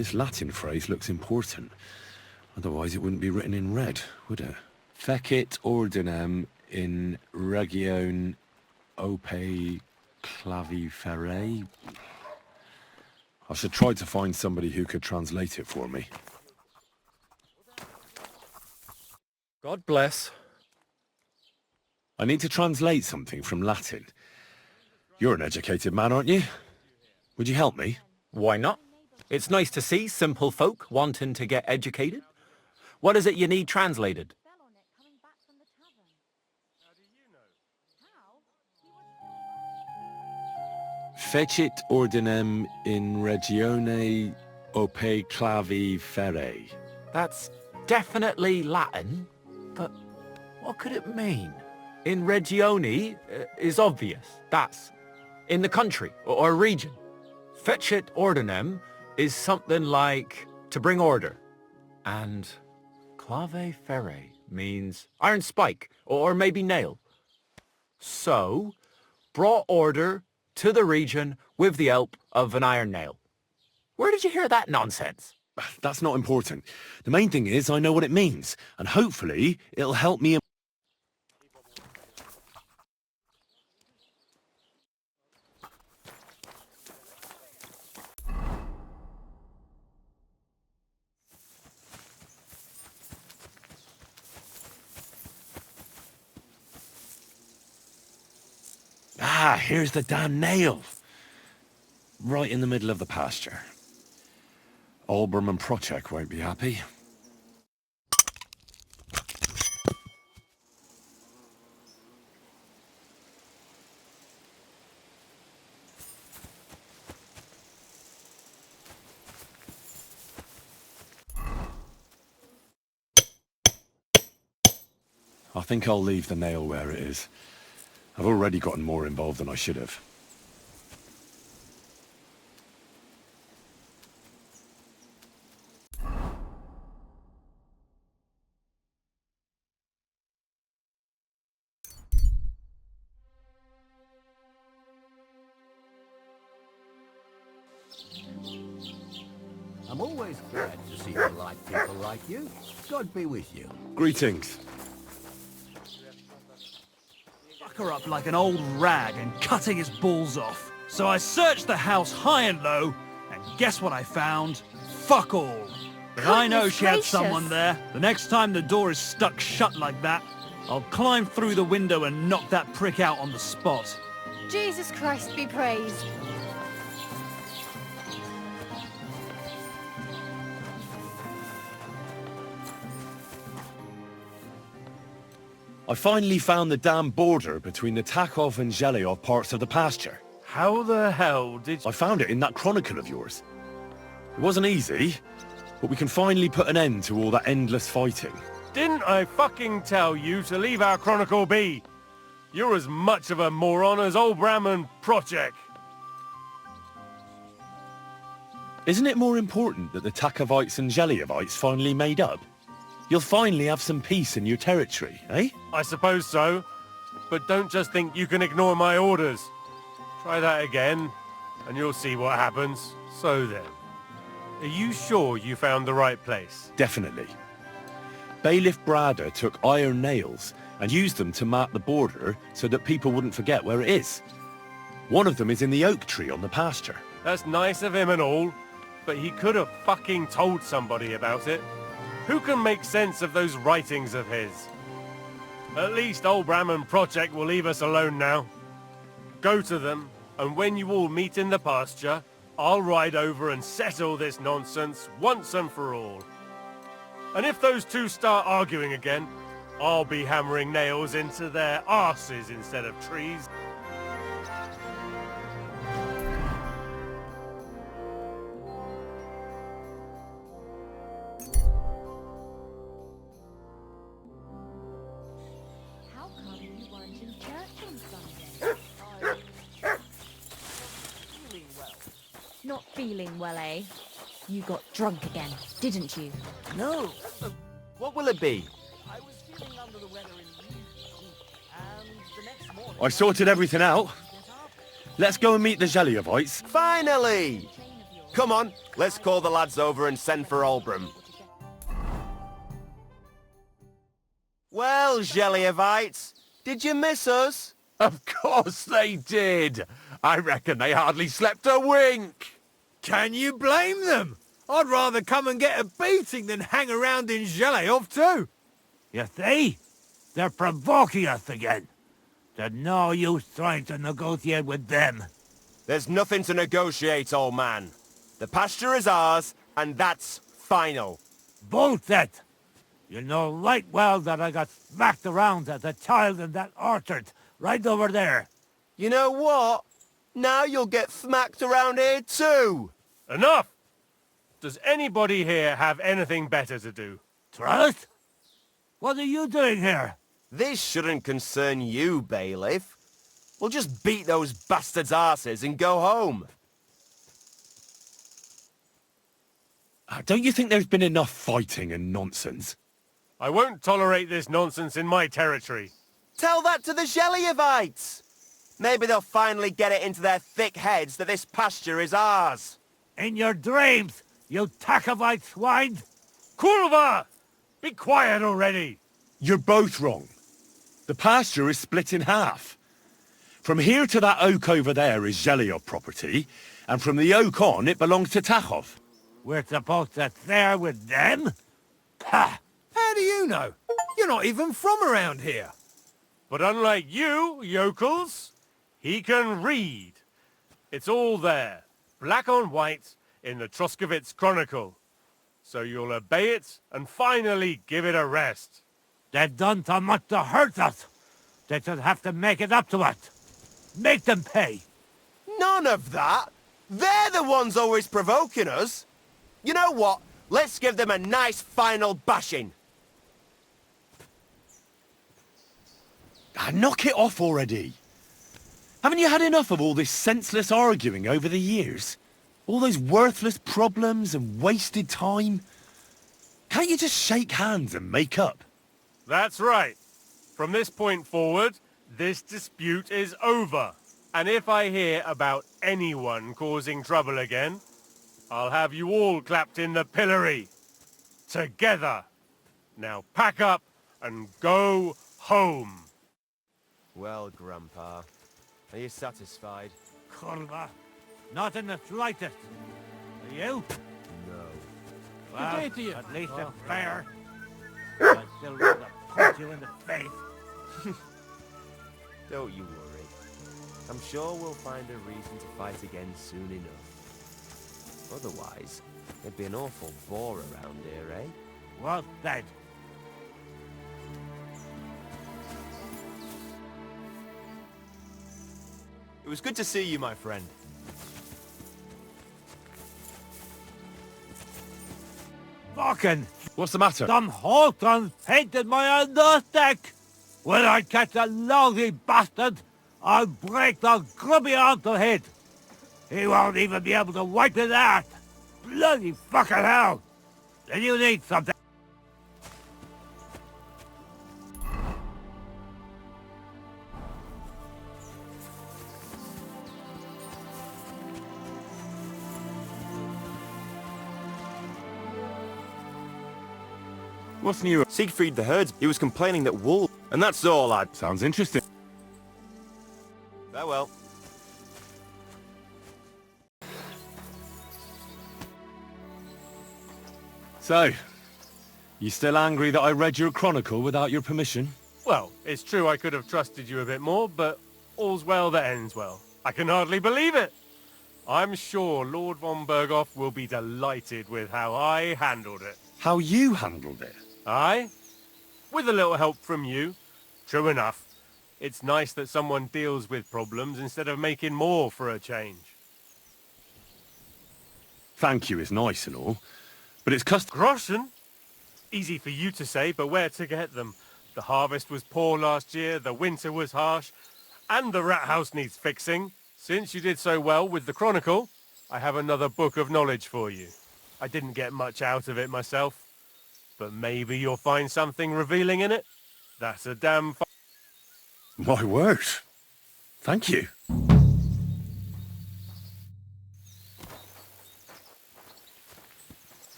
This Latin phrase looks important. Otherwise it wouldn't be written in red, would it? Fecit ordinem in region ope claviferae. I should try to find somebody who could translate it for me. God bless. I need to translate something from Latin. You're an educated man, aren't you? Would you help me? Why not? It's nice to see simple folk wanting to get educated. What is it you need translated? Fecit ordinem in regione ope claviferae. That's definitely Latin, but what could it mean? In regione is obvious. That's in the country or region. Fecit ordinem is something like to bring order. And clave ferre means iron spike or maybe nail. So, brought order to the region with the help of an iron nail. Where did you hear that nonsense? That's not important. The main thing is I know what it means, and hopefully it'll help me. Ah, here's the damn nail. Right in the middle of the pasture. Olbram and Prochek won't be happy. I think I'll leave the nail where it is. I've already gotten more involved than I should have. I'm always glad to see polite people like you. God be with you. Greetings. Fuck her up like an old rag and cutting his balls off. So I searched the house high and low, and guess what I found? Fuck all. But I know she had someone there. The next time the door is stuck shut like that, I'll climb through the window and knock that prick out on the spot. Jesus Christ be praised. I finally found the damn border between the Takov and Zhelyov parts of the pasture. How the hell did I found it in that chronicle of yours. It wasn't easy, but we can finally put an end to all that endless fighting. Didn't I fucking tell you to leave our chronicle be? You're as much of a moron as old Brahman Project. Isn't it more important that the Takovites and Zhelyovites finally made up? You'll finally have some peace in your territory, eh? I suppose so, but don't just think you can ignore my orders. Try that again, and you'll see what happens. So then, are you sure you found the right place? Definitely. Bailiff Brada took iron nails and used them to mark the border so that people wouldn't forget where it is. One of them is in the oak tree on the pasture. That's nice of him and all, but he could have fucking told somebody about it. Who can make sense of those writings of his? At least old Brahman Project will leave us alone now. Go to them, and when you all meet in the pasture, I'll ride over and settle this nonsense once and for all. And if those two start arguing again, I'll be hammering nails into their arses instead of trees. How come you weren't in church on Sunday? Feeling well. Not feeling well, eh? You got drunk again, didn't you? No. What will it be? I was feeling under the weather in the evening, and the next morning... I sorted everything out. Let's go and meet the Zhelyovites. Finally! Come on, let's call the lads over and send for Olbram. Well, Zhelyovites, did you miss us? Of course they did. I reckon they hardly slept a wink. Can you blame them? I'd rather come and get a beating than hang around in Zhelyov too. You see? They're provoking us again. There's no use trying to negotiate with them. There's nothing to negotiate, old man. The pasture is ours, and that's final. Bullshit! You know right well that I got smacked around as a child in that orchard, right over there. You know what? Now you'll get smacked around here too. Enough! Does anybody here have anything better to do? Trust? What are you doing here? This shouldn't concern you, bailiff. We'll just beat those bastards' arses and go home. Don't you think there's been enough fighting and nonsense? I won't tolerate this nonsense in my territory. Tell that to the Zhelyovites. Maybe they'll finally get it into their thick heads that this pasture is ours. In your dreams, you Takovite swine! Kurva! Be quiet already! You're both wrong. The pasture is split in half. From here to that oak over there is Zhelyov property, and from the oak on it belongs to Takov. We're supposed to share with them? Ha! How do you know? You're not even from around here. But unlike you, yokels, he can read. It's all there, black on white, in the Troskovitz Chronicle. So you'll obey it and finally give it a rest. They've done so much to hurt us. They should have to make it up to us. Make them pay. None of that. They're the ones always provoking us. You know what? Let's give them a nice final bashing. Knock it off already. Haven't you had enough of all this senseless arguing over the years? All those worthless problems and wasted time? Can't you just shake hands and make up? That's right. From this point forward, this dispute is over. And if I hear about anyone causing trouble again, I'll have you all clapped in the pillory. Together. Now pack up and go home. Well, Grandpa, are you satisfied? Kurva, not in the slightest. Are you? No. Well, Good day to you. at least it's fair. I still want to punch you in the face. Don't you worry. I'm sure we'll find a reason to fight again soon enough. Otherwise, it'd be an awful bore around here, eh? Well then. It was good to see you, my friend. Fucking! What's the matter? Some Hawthorne painted my underdeck! When I catch a lousy bastard, I'll break the grubby onto head. He won't even be able to wipe it out. Bloody fucking hell! Then you need something. What's new? Siegfried the herds. He was complaining that wolves... And that's all, lad. Sounds interesting. Farewell. So, you still angry that I read your chronicle without your permission? Well, it's true I could have trusted you a bit more, but all's well that ends well. I can hardly believe it. I'm sure Lord von Berghoff will be delighted with how I handled it. How you handled it? Aye? With a little help from you. True enough. It's nice that someone deals with problems instead of making more for a change. Thank you is nice and all, but it's custom... Groschen? Easy for you to say, but where to get them? The harvest was poor last year, the winter was harsh, and the rat house needs fixing. Since you did so well with the Chronicle, I have another book of knowledge for you. I didn't get much out of it myself, but maybe you'll find something revealing in it. That's a damn... My word. Thank you.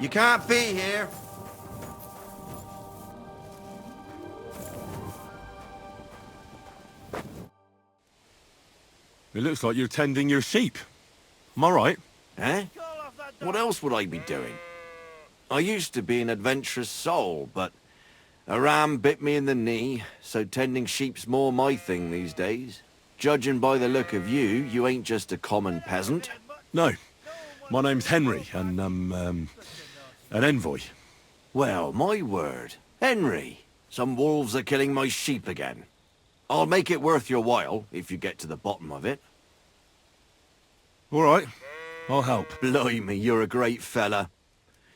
You can't be here. It looks like you're tending your sheep. Am I right? Eh? What else would I be doing? I used to be an adventurous soul, but a ram bit me in the knee, so tending sheep's more my thing these days. Judging by the look of you, you ain't just a common peasant. No. My name's Henry, and I'm, an envoy. Well, my word. Henry, some wolves are killing my sheep again. I'll make it worth your while, if you get to the bottom of it. All right. I'll help. Blimey, you're a great fella.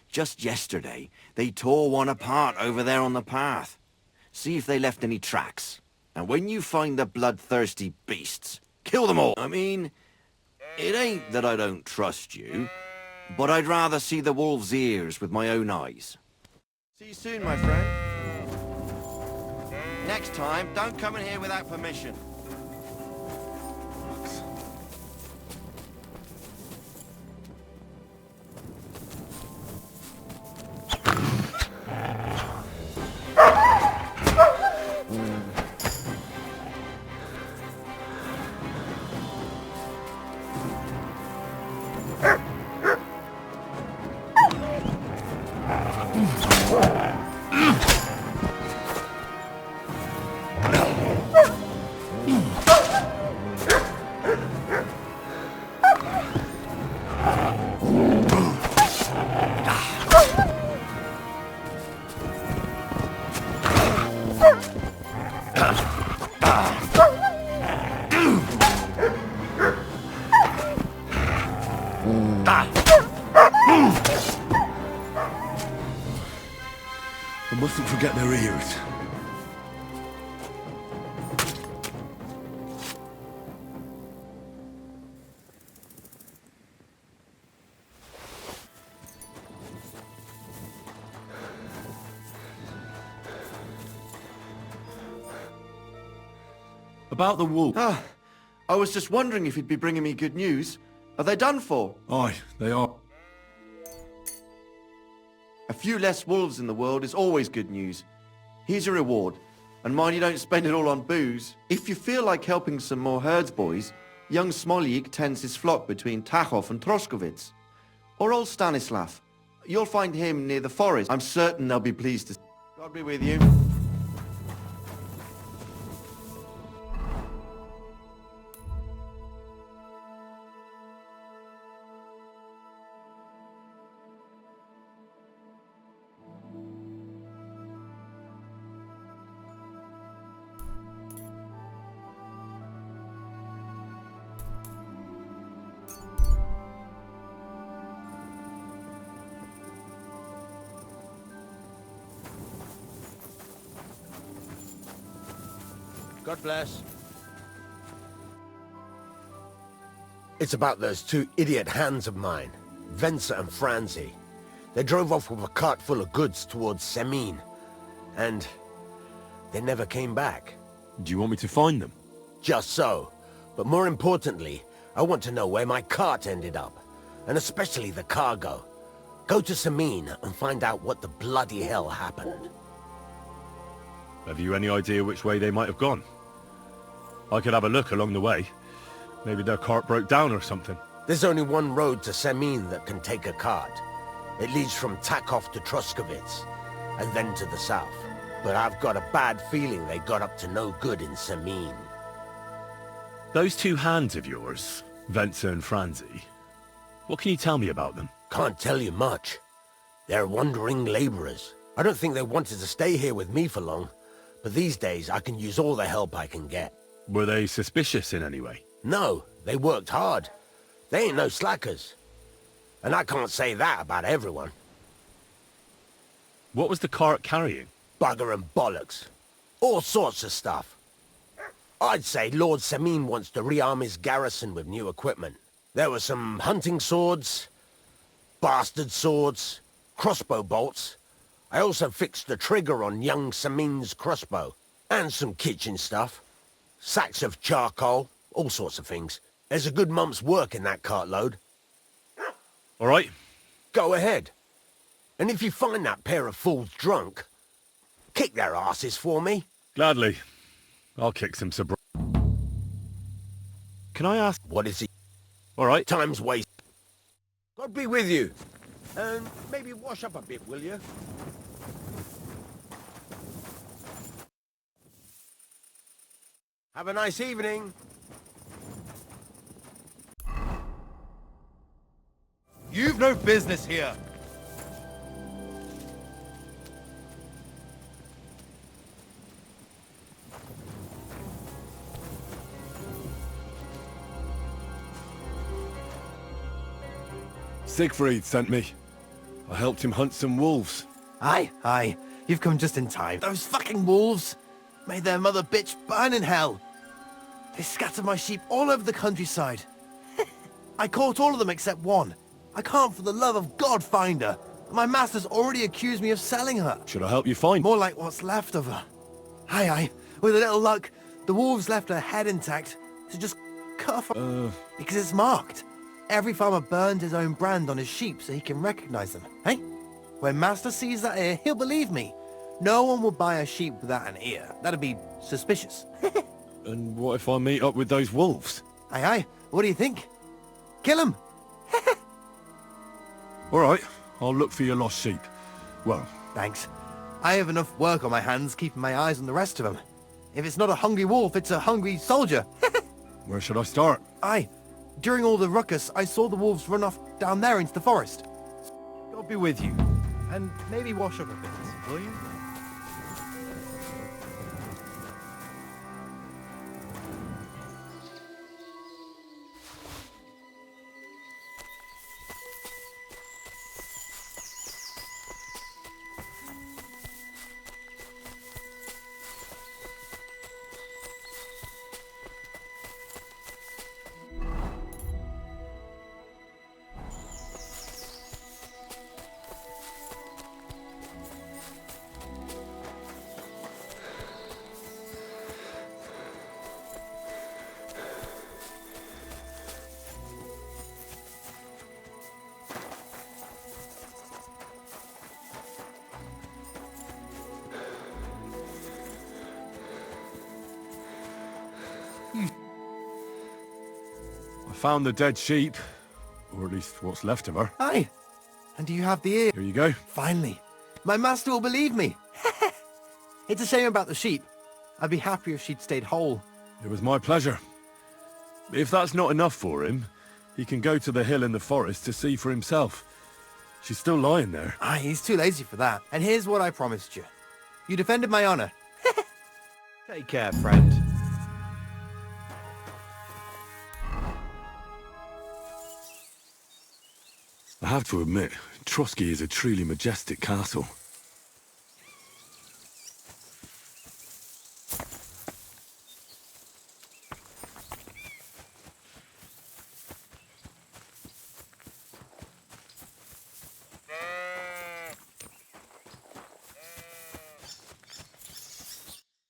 Just yesterday, they tore one apart over there on the path. See if they left any tracks. And when you find the bloodthirsty beasts, kill them all. I mean, it ain't that I don't trust you, but I'd rather see the wolf's ears with my own eyes. See you soon, my friend. Next time, don't come in here without permission. I mustn't forget their ears. About the wolf. I was just wondering if you'd be bringing me good news. Are they done for? Aye, they are. A few less wolves in the world is always good news. Here's your reward. And mind you don't spend it all on booze. If you feel like helping some more herds boys, young Smoljik tends his flock between Tachov and Troskowitz. Or old Stanislav. You'll find him near the forest. I'm certain they'll be pleased to... God be with you. God bless. It's about those two idiot hands of mine, Venser and Franzi. They drove off with a cart full of goods towards Semine, and they never came back. Do you want me to find them? Just so. But more importantly, I want to know where my cart ended up, and especially the cargo. Go to Semine and find out what the bloody hell happened. Have you any idea which way they might have gone? I could have a look along the way. Maybe their cart broke down or something. There's only one road to Semine that can take a cart. It leads from Takov to Troskovitz, and then to the south. But I've got a bad feeling they got up to no good in Semine. Those two hands of yours, Venser and Franzi, what can you tell me about them? Can't tell you much. They're wandering laborers. I don't think they wanted to stay here with me for long, but these days I can use all the help I can get. Were they suspicious in any way? No, they worked hard. They ain't no slackers. And I can't say that about everyone. What was the cart carrying? Bugger and bollocks. All sorts of stuff. I'd say Lord Semine wants to rearm his garrison with new equipment. There were some hunting swords, bastard swords, crossbow bolts. I also fixed the trigger on young Semine's crossbow. And some kitchen stuff. Sacks of charcoal, all sorts of things. There's a good month's work in that cartload. All right. Go ahead. And if you find that pair of fools drunk, kick their asses for me. Gladly. I'll kick some sobriety. Can I ask? What is it? All right. Time's waste. God be with you. And maybe wash up a bit, will you? Have a nice evening. You've no business here. Siegfried sent me. I helped him hunt some wolves. Aye. You've come just in time. Those fucking wolves made their mother bitch burn in hell. They scattered my sheep all over the countryside. I caught all of them except one. I can't for the love of God find her. My master's already accused me of selling her. Should I help you find? More like what's left of her. Aye. With a little luck, the wolves left her head intact, so just cut off her... Because it's marked. Every farmer burned his own brand on his sheep so he can recognize them. Hey? When master sees that ear, he'll believe me. No one will buy a sheep without an ear. That'd be suspicious. And what if I meet up with those wolves? Aye. What do you think? Kill him. All right. I'll look for your lost sheep. Well... Thanks. I have enough work on my hands keeping my eyes on the rest of them. If it's not a hungry wolf, it's a hungry soldier. Where should I start? Aye. During all the ruckus, I saw the wolves run off down there into the forest. God be with you. And maybe wash up a bit, will you? I found the dead sheep, or at least what's left of her. Aye. And do you have the ear? Here you go. Finally. My master will believe me. It's a shame about the sheep. I'd be happier if she'd stayed whole. It was my pleasure. If that's not enough for him, he can go to the hill in the forest to see for himself. She's still lying there. Aye, he's too lazy for that. And here's what I promised you. You defended my honor. Take care, friend. I have to admit, Trotsky is a truly majestic castle.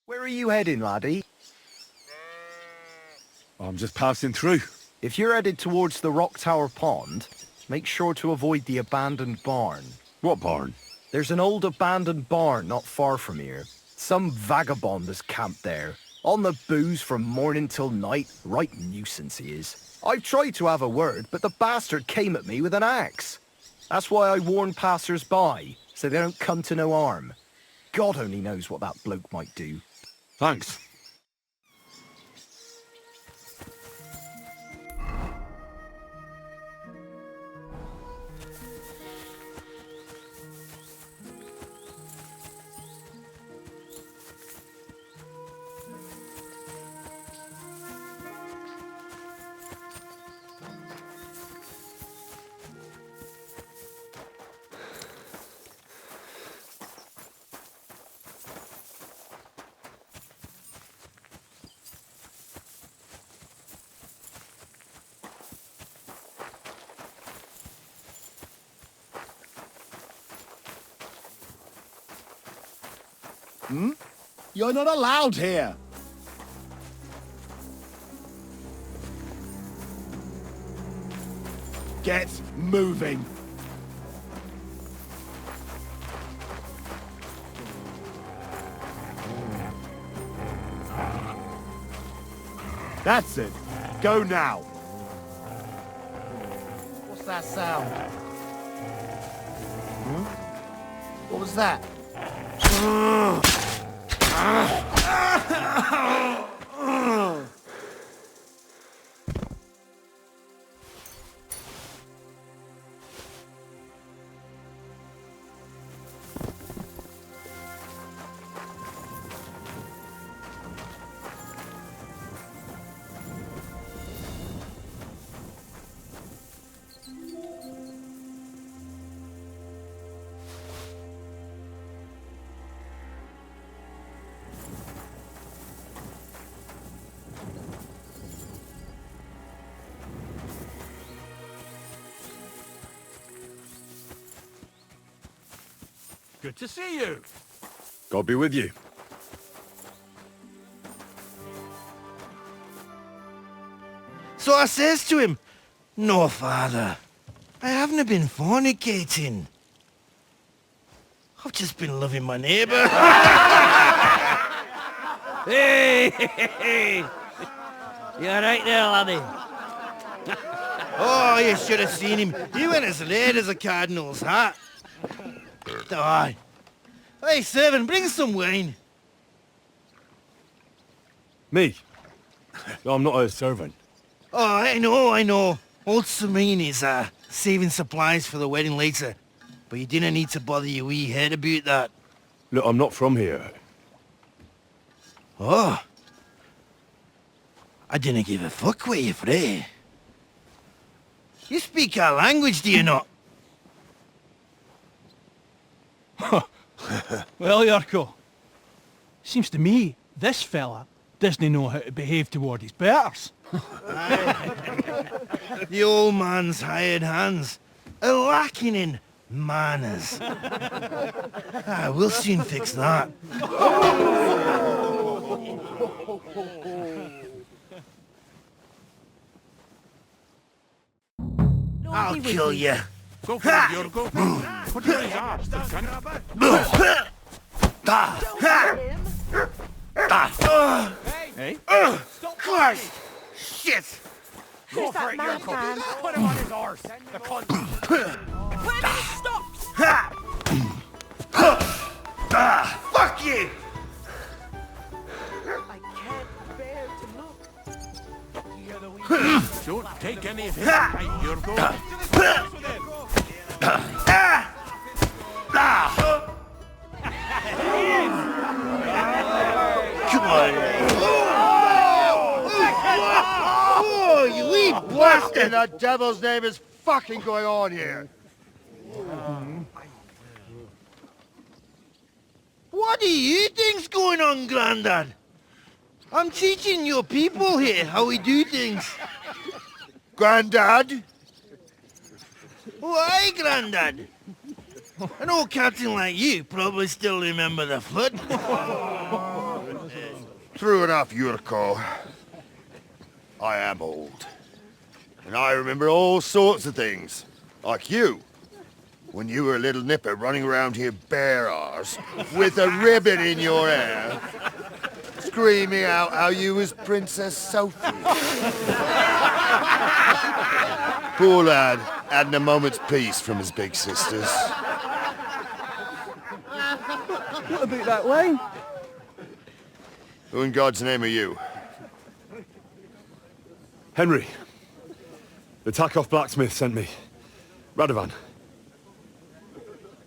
Where are you heading, laddie? I'm just passing through. If you're headed towards the Rock Tower Pond, make sure to avoid the abandoned barn. What barn? There's an old abandoned barn not far from here. Some vagabond has camped there. On the booze from morning till night. Right nuisance he is. I've tried to have a word, but the bastard came at me with an axe. That's why I warn passers-by, so they don't come to no harm. God only knows what that bloke might do. Thanks. Hmm? You're not allowed here. Get moving. That's it. Go now. What's that sound? What was that? Good to see you. God be with you. So I says to him, "No, father, I haven't been fornicating. I've just been loving my neighbour." Hey! You alright there, laddie? Oh, you should have seen him. He went as red as a cardinal's hat. Aye. Hey, servant, bring some wine. Me? I'm not a servant. Oh, I know. Old Samin is saving supplies for the wedding later. But you didn't need to bother your wee head about that. Look, I'm not from here. Oh. I didn't give a fuck what you're frae. You speak our language, do you not? Well, Yarko, seems to me this fella doesn't know how to behave toward his betters. The old man's hired hands are lacking in manners. We'll soon fix that. I'll kill you. Go for it, Yorgo. Put your hands up, Hey? Christ! Shit! Go for it, Yorgo. Put him on his arse. The cunt. Where did it stop? Ah, fuck you! I can't bear to look. Don't take any of his time, Yurko. Come on. Oh, you wee blasted! What in the devil's name is fucking going on here? What do you think's going on, Grandad? I'm teaching your people here how we do things. Grandad? Why, Grandad? An old captain like you probably still remember the flood. True enough, Yurko. I am old. And I remember all sorts of things. Like you. When you were a little nipper running around here bare arse, with a ribbon in your hair, screaming out how you was Princess Sophie. Poor lad, hadn't a moment's peace from his big sisters. What about that way? Who in God's name are you? Henry. The Takoff blacksmith sent me. Radovan.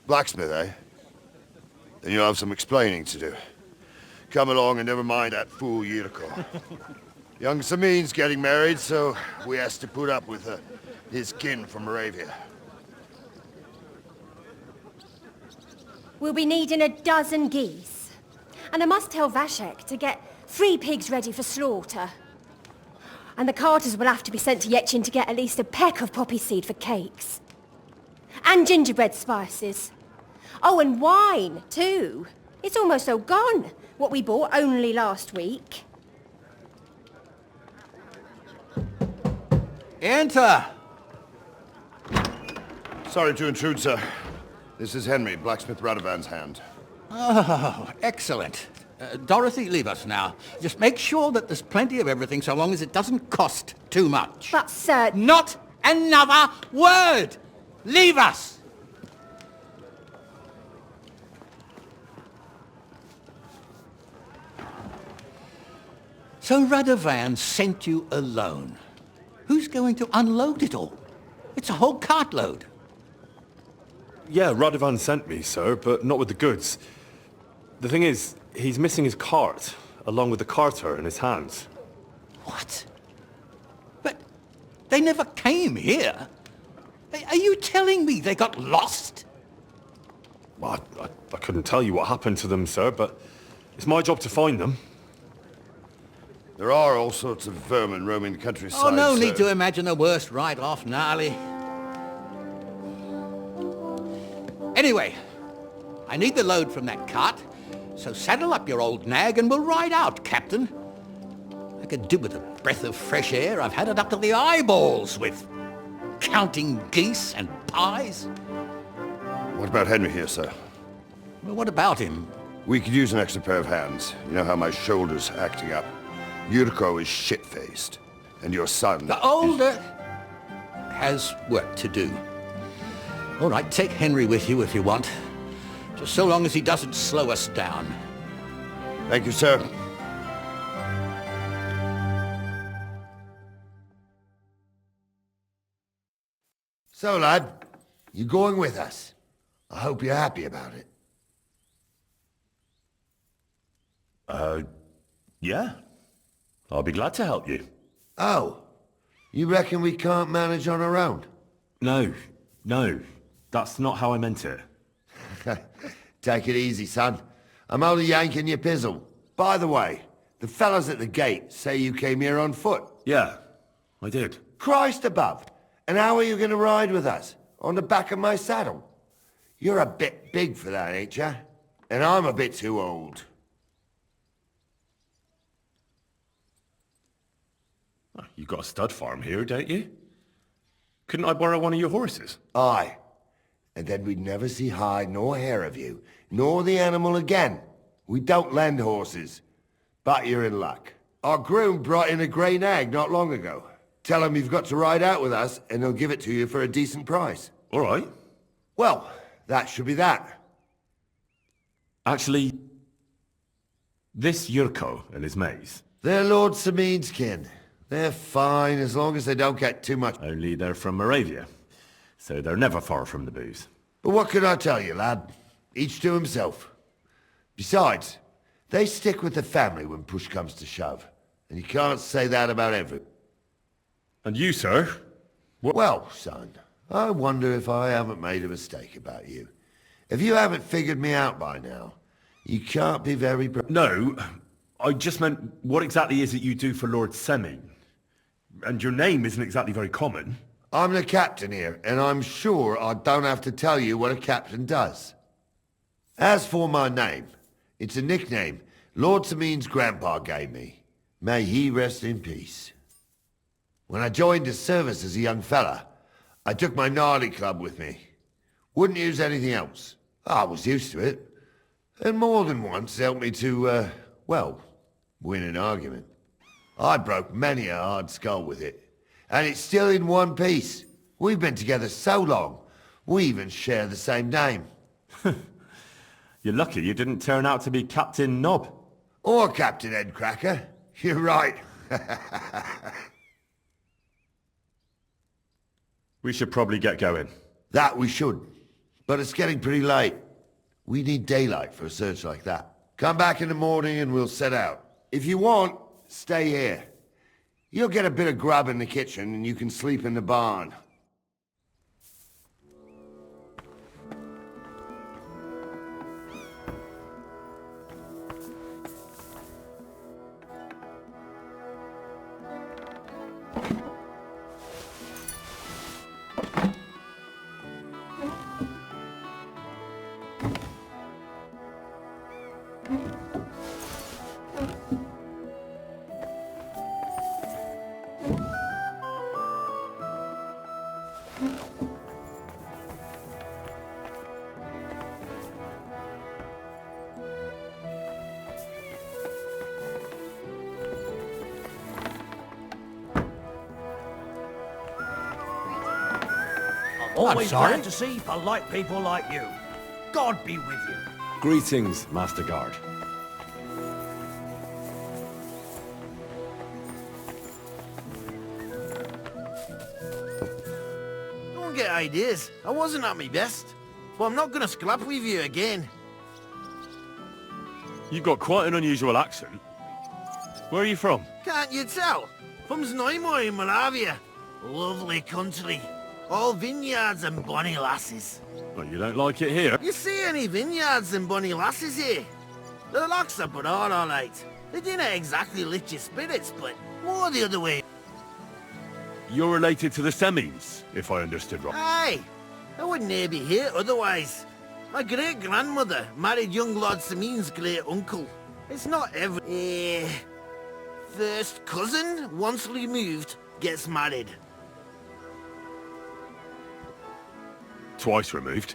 Blacksmith, eh? Then you'll have some explaining to do. Come along and never mind that fool Yurko. Young Samin's getting married, so we has to put up with his kin from Moravia. We'll be needing a dozen geese. And I must tell Vashek to get 3 pigs ready for slaughter. And the carters will have to be sent to Yechin to get at least a peck of poppy seed for cakes. And gingerbread spices. Oh, and wine, too. It's almost all gone, what we bought only last week. Enter! Sorry to intrude, sir. This is Henry, blacksmith Radovan's hand. Oh, excellent. Dorothy, leave us now. Just make sure that there's plenty of everything so long as it doesn't cost too much. But, sir... Not another word! Leave us! So Radovan sent you alone. Who's going to unload it all? It's a whole cartload. Yeah, Radovan sent me, sir, but not with the goods. The thing is, he's missing his cart, along with the carter in his hands. What? But they never came here. Are you telling me they got lost? Well, I couldn't tell you what happened to them, sir, but it's my job to find them. There are all sorts of vermin roaming the countryside. Oh, no need to imagine the worst right off, gnarly. Anyway, I need the load from that cart, so saddle up your old nag and we'll ride out, Captain. I could do with a breath of fresh air. I've had it up to the eyeballs with counting geese and pies. What about Henry here, sir? Well, what about him? We could use an extra pair of hands. You know how my shoulder's acting up. Yurko is shit-faced, and your son... The older has work to do. All right, take Henry with you if you want. Just so long as he doesn't slow us down. Thank you, sir. So, lad, you going with us? I hope you're happy about it. Yeah. I'll be glad to help you. Oh, you reckon we can't manage on our own? No. That's not how I meant it. Take it easy, son. I'm only yanking your pizzle. By the way, the fellas at the gate say you came here on foot. Yeah, I did. Christ above. And how are you going to ride with us? On the back of my saddle? You're a bit big for that, ain't ya? And I'm a bit too old. You got a stud farm here, don't you? Couldn't I borrow one of your horses? Aye. And then we'd never see hide nor hair of you, nor the animal again. We don't lend horses. But you're in luck. Our groom brought in a grey nag not long ago. Tell him you've got to ride out with us, and he'll give it to you for a decent price. All right. Well, that should be that. Actually, this Yurko and his mates. They're Lord Samin's kin. They're fine as long as they don't get too much. Only they're from Moravia, so they're never far from the booze. But what can I tell you, lad? Each to himself. Besides, they stick with the family when push comes to shove. And you can't say that about every... And you, sir? Well, son, I wonder if I haven't made a mistake about you. If you haven't figured me out by now, you can't be very... No, I just meant, what exactly is it you do for Lord Semin? And your name isn't exactly very common. I'm the captain here, and I'm sure I don't have to tell you what a captain does. As for my name, it's a nickname Lord Samin's grandpa gave me. May he rest in peace. When I joined his service as a young fella, I took my gnarly club with me. Wouldn't use anything else. I was used to it. And more than once helped me to, well, win an argument. I broke many a hard skull with it. And it's still in one piece. We've been together so long, we even share the same name. You're lucky you didn't turn out to be Captain Knob. Or Captain Headcracker. You're right. We should probably get going. That we should. But it's getting pretty late. We need daylight for a search like that. Come back in the morning and we'll set out. If you want, stay here. You'll get a bit of grub in the kitchen and you can sleep in the barn. Always glad to see polite people like you. God be with you. Greetings, Master Guard. Don't get ideas. I wasn't at my best. But I'm not gonna scrap with you again. You've got quite an unusual accent. Where are you from? Can't you tell? From Znojmo in Moravia. Lovely country. All vineyards and bonny lasses. Well, you don't like it here. You see any vineyards and bonny lasses here? The locks are put on all right. They didn't exactly lift your spirits, but more the other way. You're related to the Semines, if I understood right. Aye, I wouldn't be here otherwise. My great-grandmother married young Lord Samin's great-uncle. It's not every... first cousin, once removed, gets married. Twice removed,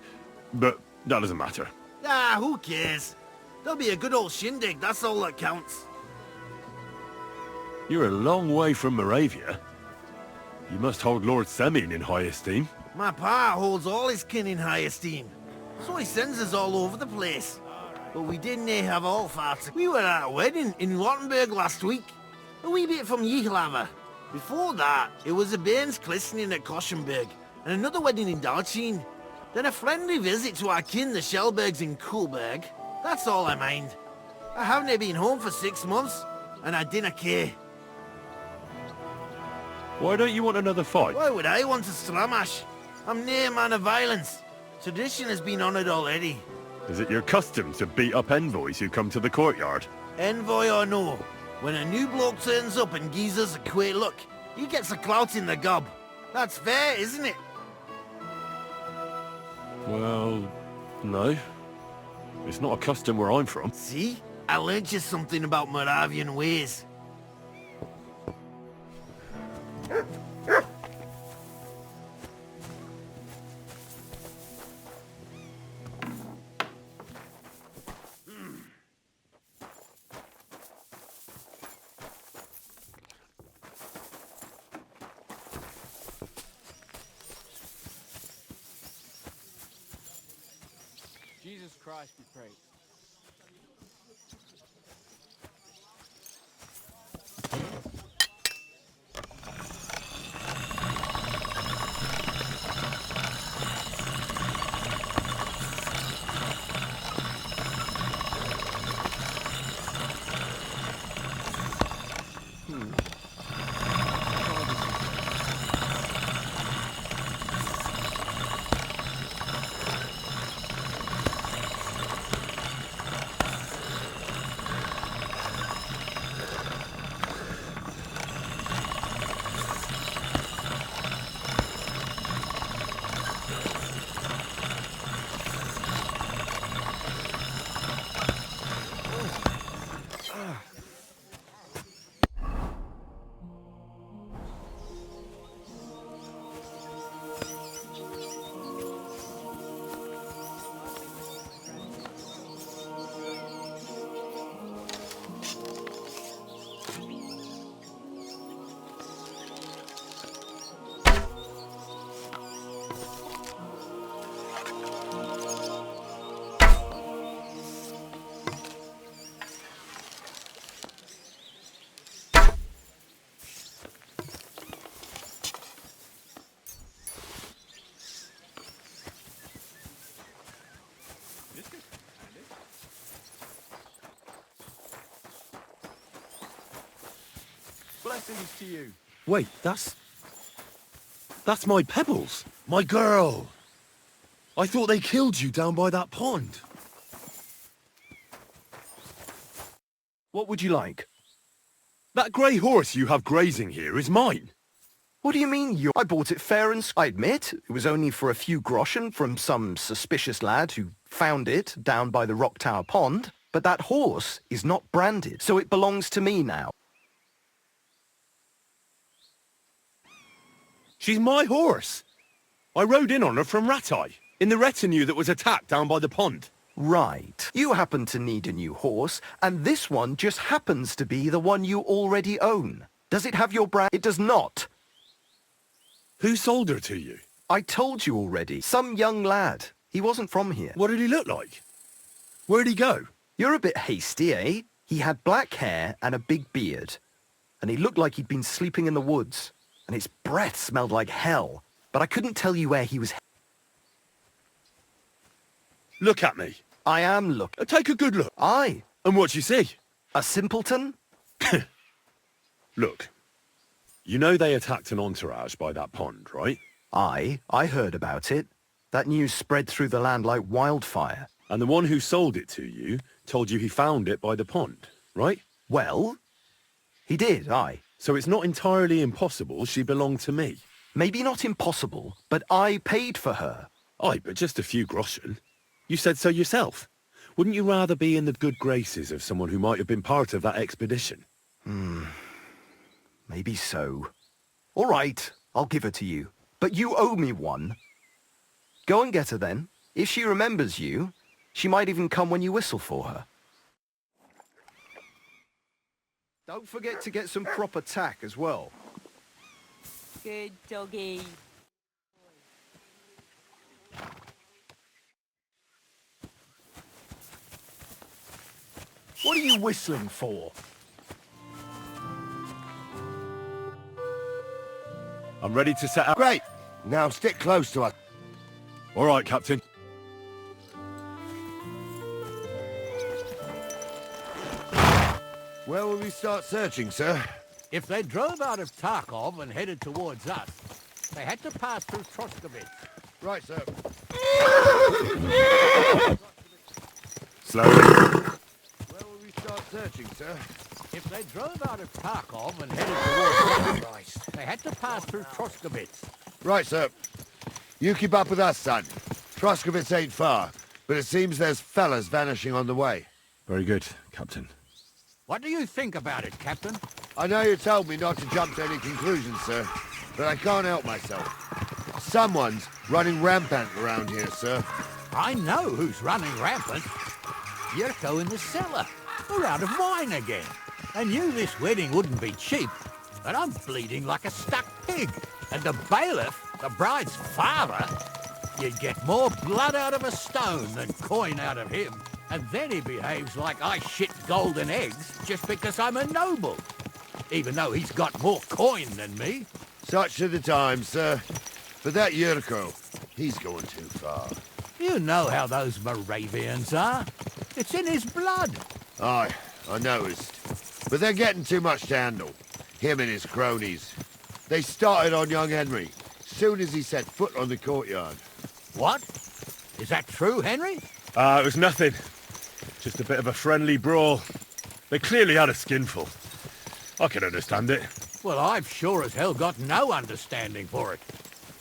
but that doesn't matter. Ah, who cares? There'll be a good old shindig, that's all that counts. You're a long way from Moravia. You must hold Lord Semin in high esteem. My pa holds all his kin in high esteem, so he sends us all over the place. But we didn't have all farts. We were at a wedding in Rottenburg last week. A wee bit from Yihlava. Before that, it was a bairn's christening at Koschenberg, and another wedding in Dalchin. Then a friendly visit to our kin, the Shellbergs in Kuhlberg. That's all I mind. I haven't been home for 6 months, and I didn't care. Why don't you want another fight? Why would I want a stramash? I'm no man of violence. Tradition has been honoured already. Is it your custom to beat up envoys who come to the courtyard? Envoy or no, when a new bloke turns up and gives us a queer look, he gets a clout in the gob. That's fair, isn't it? Well, no. It's not a custom where I'm from. See? I learnt you something about Moravian ways. Jesus Christ be praised. Blessings to you. Wait, that's my Pebbles. My girl. I thought they killed you down by that pond. What would you like? That grey horse you have grazing here is mine. What do you mean, I bought it fair and I admit, it was only for a few groschen from some suspicious lad who found it down by the Rock Tower Pond. But that horse is not branded, so it belongs to me now. She's my horse. I rode in on her from Ratai, in the retinue that was attacked down by the pond. Right. You happen to need a new horse, and this one just happens to be the one you already own. Does it have your brand? It does not. Who sold her to you? I told you already. Some young lad. He wasn't from here. What did he look like? Where'd he go? You're a bit hasty, eh? He had black hair and a big beard. And he looked like he'd been sleeping in the woods. And his breath smelled like hell. But I couldn't tell you where he was. Look at me. I am looking. Take a good look. Aye. And what you see? A simpleton? Look. You know they attacked an entourage by that pond, right? Aye, I heard about it. That news spread through the land like wildfire. And the one who sold it to you told you he found it by the pond, right? Well, he did, aye. So it's not entirely impossible she belonged to me. Maybe not impossible, but I paid for her. Aye, but just a few groschen. You said so yourself. Wouldn't you rather be in the good graces of someone who might have been part of that expedition? Maybe so. All right, I'll give her to you. But you owe me one. Go and get her then. If she remembers you, she might even come when you whistle for her. Don't forget to get some proper tack as well. Good doggy. What are you whistling for? I'm ready to set out. Great. Now stick close to us. All right, Captain. Where will we start searching, sir? If they drove out of Tarkov and headed towards us, they had to pass through Troskovitz. Right, sir. Slowly. Where will we start searching, sir? If they drove out of Tarkov and headed towards us, they had to pass through Troskovitz. Right, sir. You keep up with us, son. Troskovitz ain't far, but it seems there's fellas vanishing on the way. Very good, Captain. What do you think about it, Captain? I know you told me not to jump to any conclusions, sir, but I can't help myself. Someone's running rampant around here, sir. I know who's running rampant. Yurko in the cellar. We're out of wine again. I knew this wedding wouldn't be cheap, but I'm bleeding like a stuck pig. And the bailiff, the bride's father, you'd get more blood out of a stone than coin out of him. And then he behaves like I shit golden eggs just because I'm a noble. Even though he's got more coin than me. Such are the times, sir. But that Yurko, he's going too far. You know how those Moravians are. It's in his blood. Aye, I noticed. But they're getting too much to handle. Him and his cronies. They started on young Henry, soon as he set foot on the courtyard. What? Is that true, Henry? It was nothing. Just a bit of a friendly brawl. They clearly had a skinful. I can understand it. Well, I've sure as hell got no understanding for it.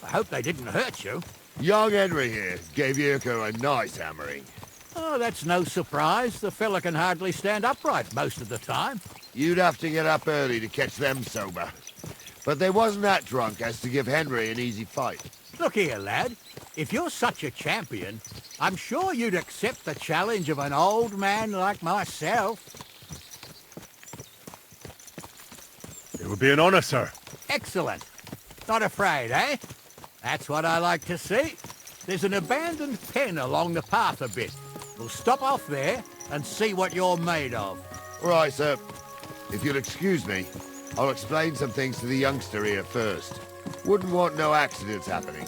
I hope they didn't hurt you. Young Henry here gave Yurko a nice hammering. Oh, that's no surprise. The fella can hardly stand upright most of the time. You'd have to get up early to catch them sober. But they wasn't that drunk as to give Henry an easy fight. Look here, lad. If you're such a champion, I'm sure you'd accept the challenge of an old man like myself. It would be an honor, sir. Excellent. Not afraid, eh? That's what I like to see. There's an abandoned pen along the path a bit. We'll stop off there and see what you're made of. All right, sir. If you'll excuse me, I'll explain some things to the youngster here first. Wouldn't want no accidents happening.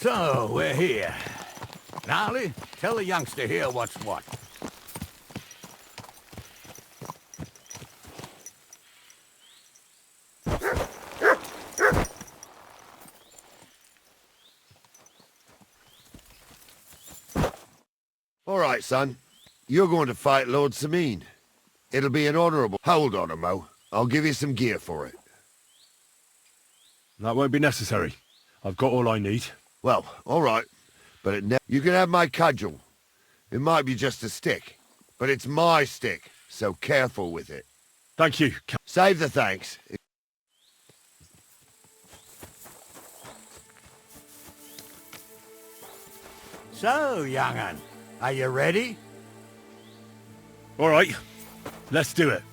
So, we're here. Gnarly, tell the youngster here what's what. All right, son. You're going to fight Lord Sameen. It'll be an honourable... Hold on, Mo. I'll give you some gear for it. That won't be necessary. I've got all I need. Well, all right. But you can have my cudgel. It might be just a stick, but it's my stick, so careful with it. Thank you. Save the thanks. So, young'un, are you ready? All right. Let's do it.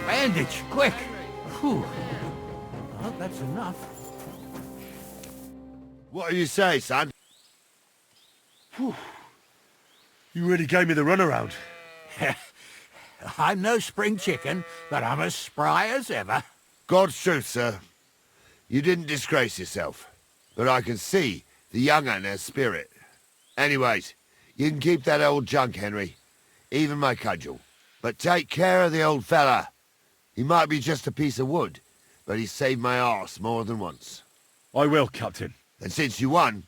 Bandage, quick! Whew. I hope that's enough. What do you say, son? Whew. You really gave me the runaround. I'm no spring chicken, but I'm as spry as ever. God's truth, sir. You didn't disgrace yourself, but I can see the young un has spirit. Anyways, you can keep that old junk, Henry. Even my cudgel. But take care of the old fella. He might be just a piece of wood, but he's saved my arse more than once. I will, Captain. And since you won,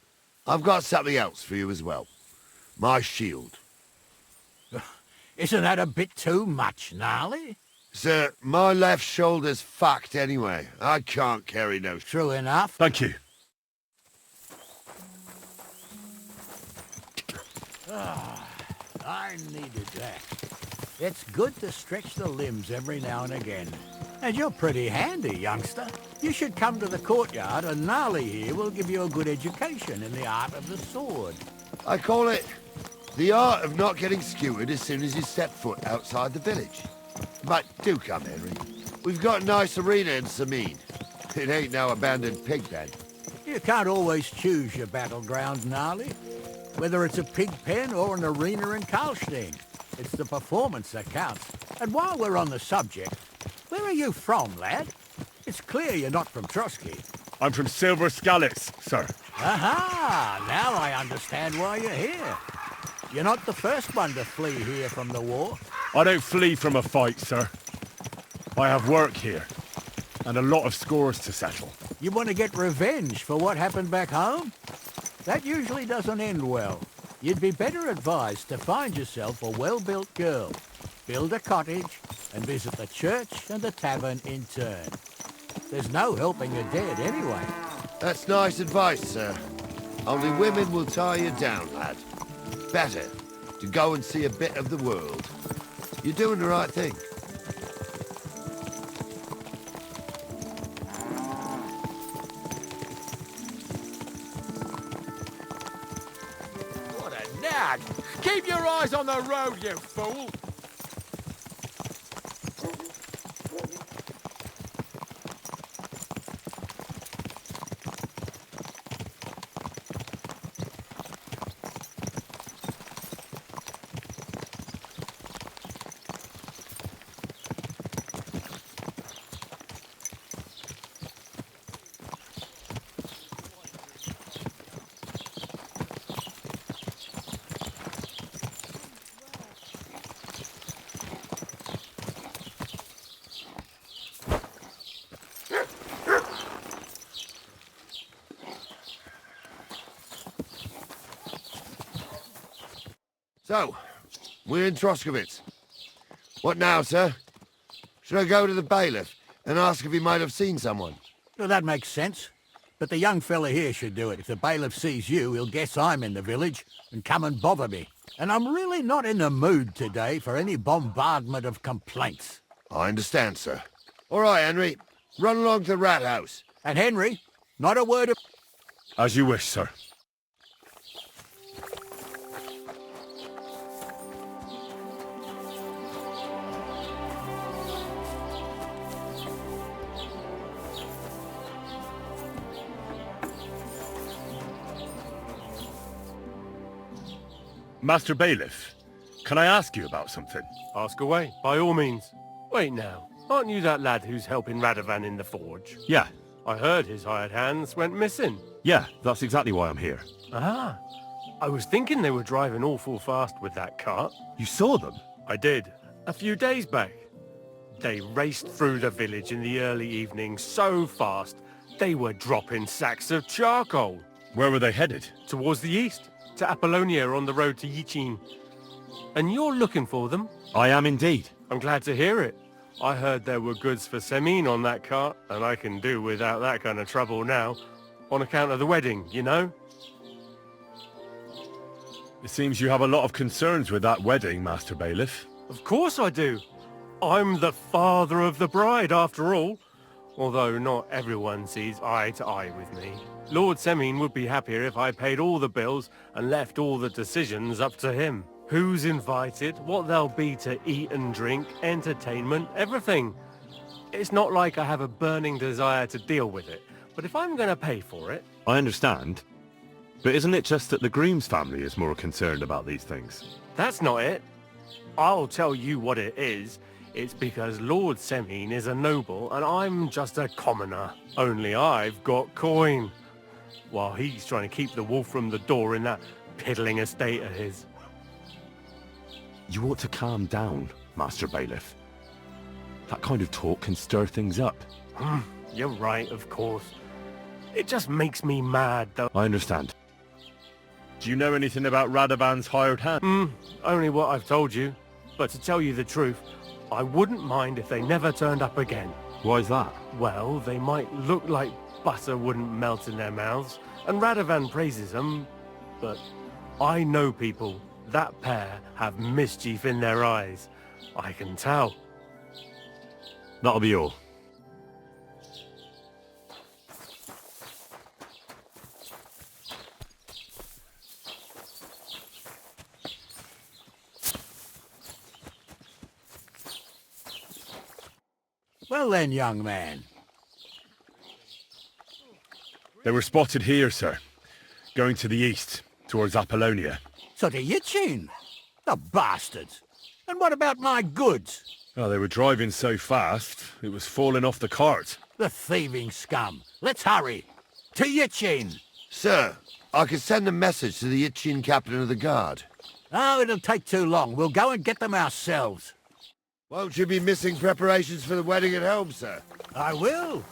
I've got something else for you as well. My shield. Isn't that a bit too much, Gnarly? Sir, my left shoulder's fucked anyway. I can't carry no... True enough. Thank you. I needed that. It's good to stretch the limbs every now and again. And you're pretty handy, youngster. You should come to the courtyard and Gnarly here will give you a good education in the art of the sword. I call it the art of not getting skewered as soon as you step foot outside the village. But do come, Henry. We've got a nice arena in Sameen. It ain't no abandoned pig pen. You can't always choose your battleground, Gnarly. Whether it's a pig pen or an arena in Karlstein. It's the performance that counts. And while we're on the subject, where are you from, lad? It's clear you're not from Trotsky. I'm from Silver Scallops, sir. Aha! Now I understand why you're here. You're not the first one to flee here from the war. I don't flee from a fight, sir. I have work here, and a lot of scores to settle. You want to get revenge for what happened back home? That usually doesn't end well. You'd be better advised to find yourself a well-built girl, build a cottage, and visit the church and the tavern in turn. There's no helping a dead anyway. That's nice advice, sir. Only women will tie you down, lad. Better to go and see a bit of the world. You're doing the right thing. What a nag! Keep your eyes on the road, you fool! So, we're in Troskowitz. What now, sir? Should I go to the bailiff and ask if he might have seen someone? Well, that makes sense. But the young fella here should do it. If the bailiff sees you, he'll guess I'm in the village and come and bother me. And I'm really not in the mood today for any bombardment of complaints. I understand, sir. All right, Henry. Run along to the rat house. And Henry, not a word of... As you wish, sir. Master Bailiff, can I ask you about something? Ask away, by all means. Wait now, aren't you that lad who's helping Radovan in the forge? Yeah. I heard his hired hands went missing. Yeah, that's exactly why I'm here. Ah, I was thinking they were driving awful fast with that cart. You saw them? I did, a few days back. They raced through the village in the early evening so fast, they were dropping sacks of charcoal. Where were they headed? Towards the east, to Apollonia on the road to Yichin. And you're looking for them? I am indeed. I'm glad to hear it. I heard there were goods for Semin on that cart, and I can do without that kind of trouble now. On account of the wedding, you know? It seems you have a lot of concerns with that wedding, Master Bailiff. Of course I do. I'm the father of the bride, after all. Although not everyone sees eye to eye with me. Lord Semin would be happier if I paid all the bills and left all the decisions up to him. Who's invited, what there'll be to eat and drink, entertainment, everything. It's not like I have a burning desire to deal with it, but if I'm going to pay for it... I understand. But isn't it just that the groom's family is more concerned about these things? That's not it. I'll tell you what it is. It's because Lord Semin is a noble and I'm just a commoner. Only I've got coin. While he's trying to keep the wolf from the door in that piddling estate of his. You ought to calm down, Master Bailiff. That kind of talk can stir things up. You're right, of course. It just makes me mad, though. I understand. Do you know anything about Radovan's hired hand? Only what I've told you. But to tell you the truth, I wouldn't mind if they never turned up again. Why's that? Well, they might look like butter wouldn't melt in their mouths, and Radovan praises them, but I know people. That pair have mischief in their eyes. I can tell. That'll be all. Well then, young man. They were spotted here, sir. Going to the east, towards Apollonia. So to Yichin? The bastards! And what about my goods? Oh, they were driving so fast, it was falling off the cart. The thieving scum! Let's hurry! To Yichin! Sir, I could send a message to the Yichin captain of the guard. Oh, it'll take too long. We'll go and get them ourselves. Won't you be missing preparations for the wedding at home, sir? I will.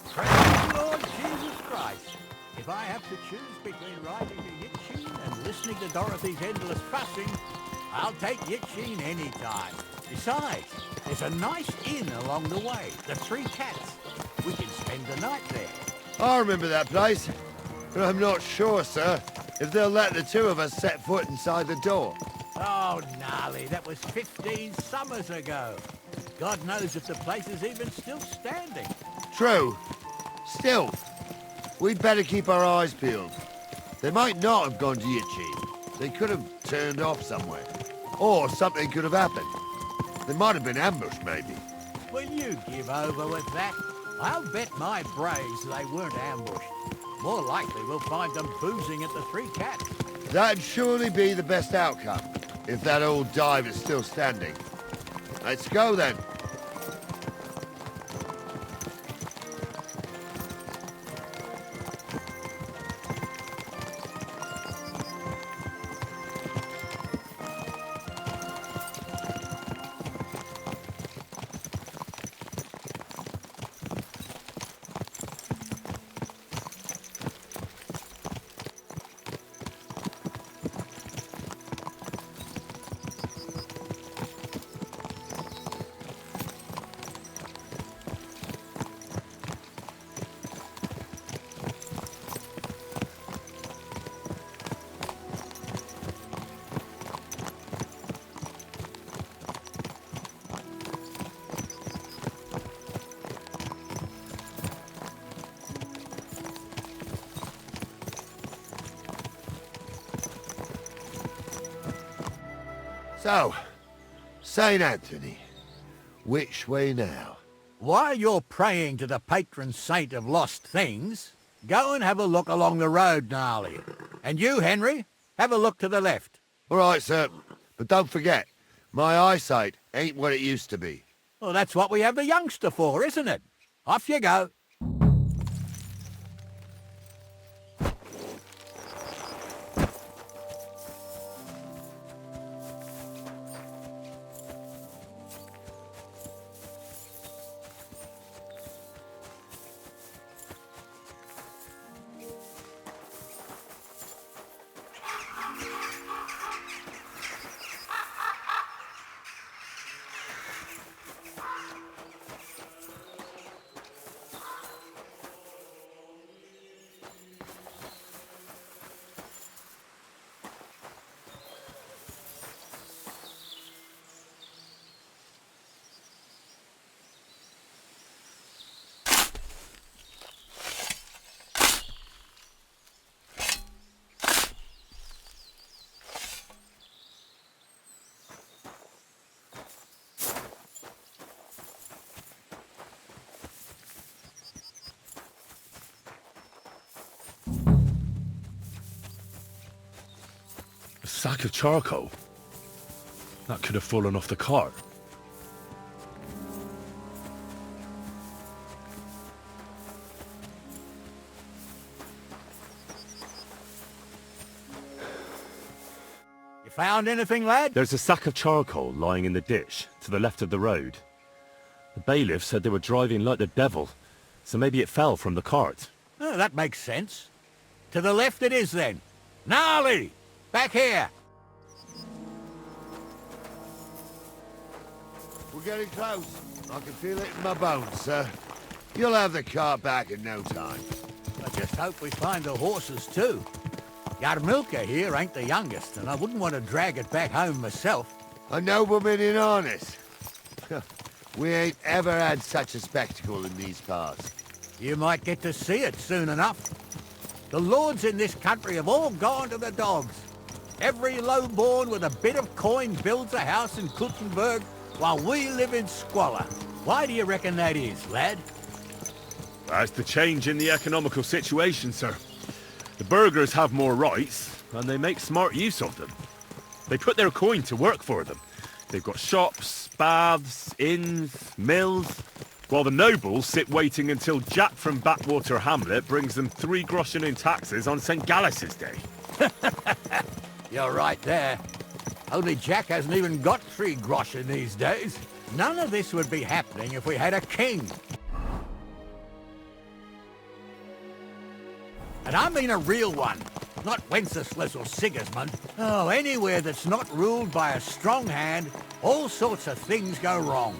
Praise the Lord Jesus Christ. If I have to choose between riding to Yichin and listening to Dorothy's endless fussing, I'll take Yichin any time. Besides, there's a nice inn along the way, the Three Cats. We can spend the night there. I remember that place, but I'm not sure, sir, if they'll let the two of us set foot inside the door. Oh, gnarly, that was 15 summers ago. God knows if the place is even still standing. True. Still, we'd better keep our eyes peeled. They might not have gone to Yichin. They could have turned off somewhere. Or something could have happened. They might have been ambushed, maybe. Will you give over with that? I'll bet my brains they weren't ambushed. More likely we'll find them boozing at the Three Cats. That'd surely be the best outcome, if that old dive is still standing. Let's go, then. So, St. Anthony, which way now? While you're praying to the patron saint of lost things, go and have a look along the road, Gnarly. And you, Henry, have a look to the left. All right, sir. But don't forget, my eyesight ain't what it used to be. Well, that's what we have the youngster for, isn't it? Off you go. A sack of charcoal? That could have fallen off the cart. You found anything, lad? There's a sack of charcoal lying in the ditch to the left of the road. The bailiff said they were driving like the devil, so maybe it fell from the cart. Oh, that makes sense. To the left it is, then. Gnarly! Back here! We're getting close. I can feel it in my bones, sir. You'll have the cart back in no time. I just hope we find the horses, too. Yarmilka here ain't the youngest, and I wouldn't want to drag it back home myself. A nobleman in harness. We ain't ever had such a spectacle in these parts. You might get to see it soon enough. The lords in this country have all gone to the dogs. Every lowborn with a bit of coin builds a house in Kuttenberg while we live in squalor. Why do you reckon that is, lad? That's the change in the economical situation, sir. The burghers have more rights, and they make smart use of them. They put their coin to work for them. They've got shops, baths, inns, mills, while the nobles sit waiting until Jack from Backwater Hamlet brings them 3 groschen in taxes on St. Gallus's Day. You're right there. Only Jack hasn't even got 3 groschen these days. None of this would be happening if we had a king. And I mean a real one, not Wenceslas or Sigismund. Oh, anywhere that's not ruled by a strong hand, all sorts of things go wrong.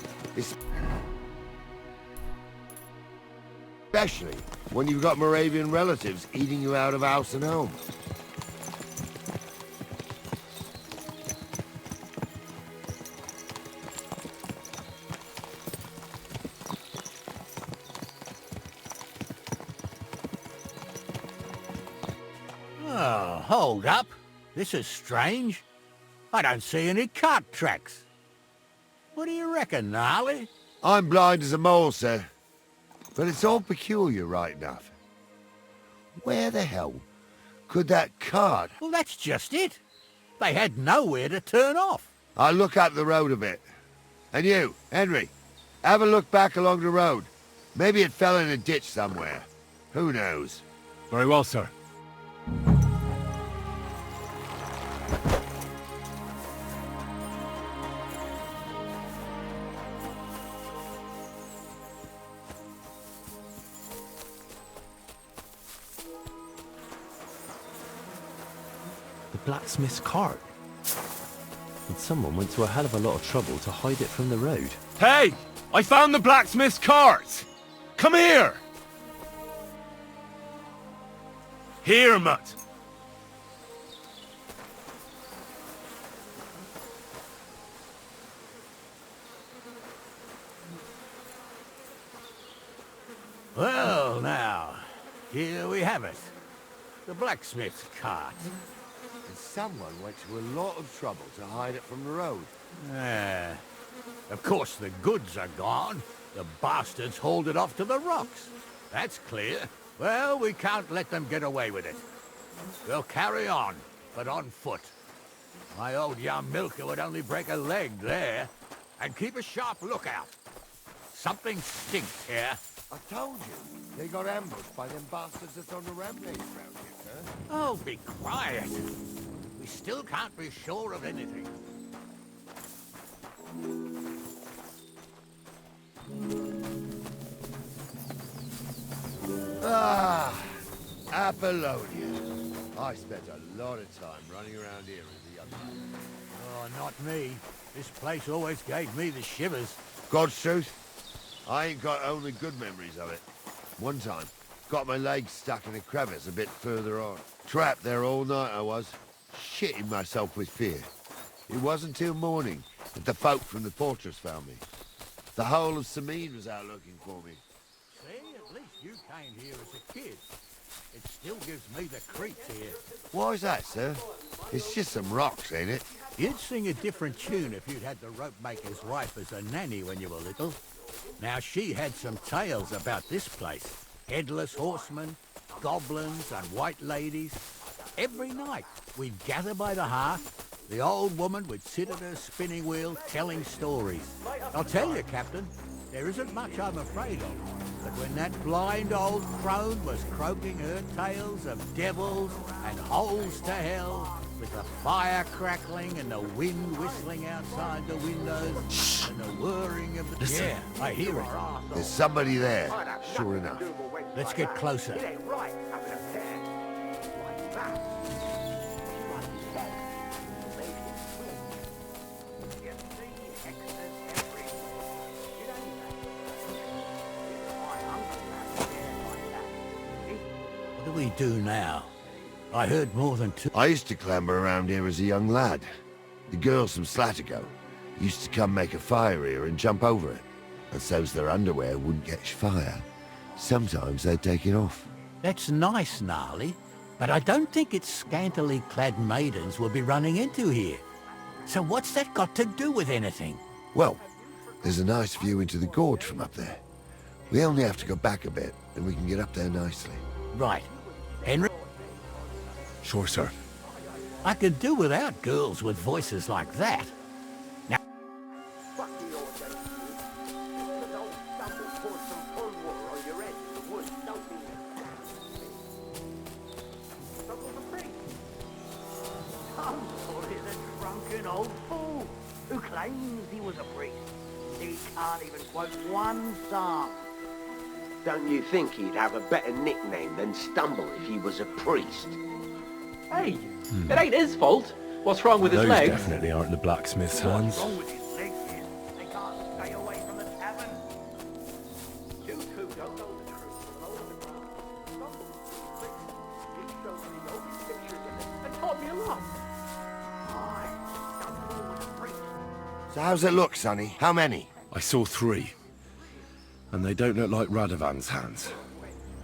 Especially when you've got Moravian relatives eating you out of house and home. Oh, hold up. This is strange. I don't see any cart tracks. What do you reckon, Gnarly? I'm blind as a mole, sir. But it's all peculiar, right enough. Where the hell could that cart... Well, that's just it. They had nowhere to turn off. I'll look up the road a bit. And you, Henry, have a look back along the road. Maybe it fell in a ditch somewhere. Who knows? Very well, sir. Blacksmith's cart. And someone went to a hell of a lot of trouble to hide it from the road. Hey! I found the blacksmith's cart! Come here! Here, mutt! Well, now, here we have it. The blacksmith's cart. And someone went to a lot of trouble to hide it from the road. Of course the goods are gone. The bastards hauled it off to the rocks. That's clear. Well, we can't let them get away with it. We'll carry on, but on foot. My old young milker would only break a leg there. And keep a sharp lookout. Something stinks here. I told you, they got ambushed by them bastards that's on the rampage around here, sir. Oh, be quiet. We still can't be sure of anything. Ah, Apollonia. I spent a lot of time running around here as a young man. Oh, not me. This place always gave me the shivers. God's truth, I ain't got only good memories of it. One time, got my legs stuck in a crevice a bit further on. Trapped there all night I was, shitting myself with fear. It wasn't till morning that the folk from the fortress found me. The whole of Sameen was out looking for me. See, at least you came here as a kid. It still gives me the creeps here. Why's that, sir? It's just some rocks, ain't it? You'd sing a different tune if you'd had the rope maker's wife as a nanny when you were little. Now, she had some tales about this place. Headless horsemen, goblins and white ladies. Every night, we'd gather by the hearth. The old woman would sit at her spinning wheel telling stories. I'll tell you, Captain, there isn't much I'm afraid of. But when that blind old crone was croaking her tales of devils and holes to hell, with the fire crackling and the wind whistling outside the windows, and the whirring of the... Listen. Yeah, I hear it. There's somebody there, sure enough. Let's get closer. What do we do now? I heard more than two. I used to clamber around here as a young lad. The girls from Slatigo used to come make a fire here and jump over it. And so's their underwear wouldn't catch fire. Sometimes they'd take it off. That's nice, Gnarly, but I don't think it's scantily clad maidens we'll be running into here. So what's that got to do with anything? Well, there's a nice view into the gorge from up there. We only have to go back a bit, and we can get up there nicely. Right. Henry? Sure, sir. I could do without girls with voices like that. Now... Drunken old fool who claims he was a priest. He can't even quote one psalm. Don't you think he'd have a better nickname than Stumble if he was a priest? Hey, it ain't his fault. What's wrong with his Those legs? definitely aren't the blacksmith's hands. What's wrong with his legs is they can't stay away from the tavern. You two don't know the truth. All of the ground. Stumble was a priest. He showed me all his pictures in it and taught me a lot. Aye, Stumble was a priest. So how's it look, Sonny? How many? I saw 3. And they don't look like Radovan's hands.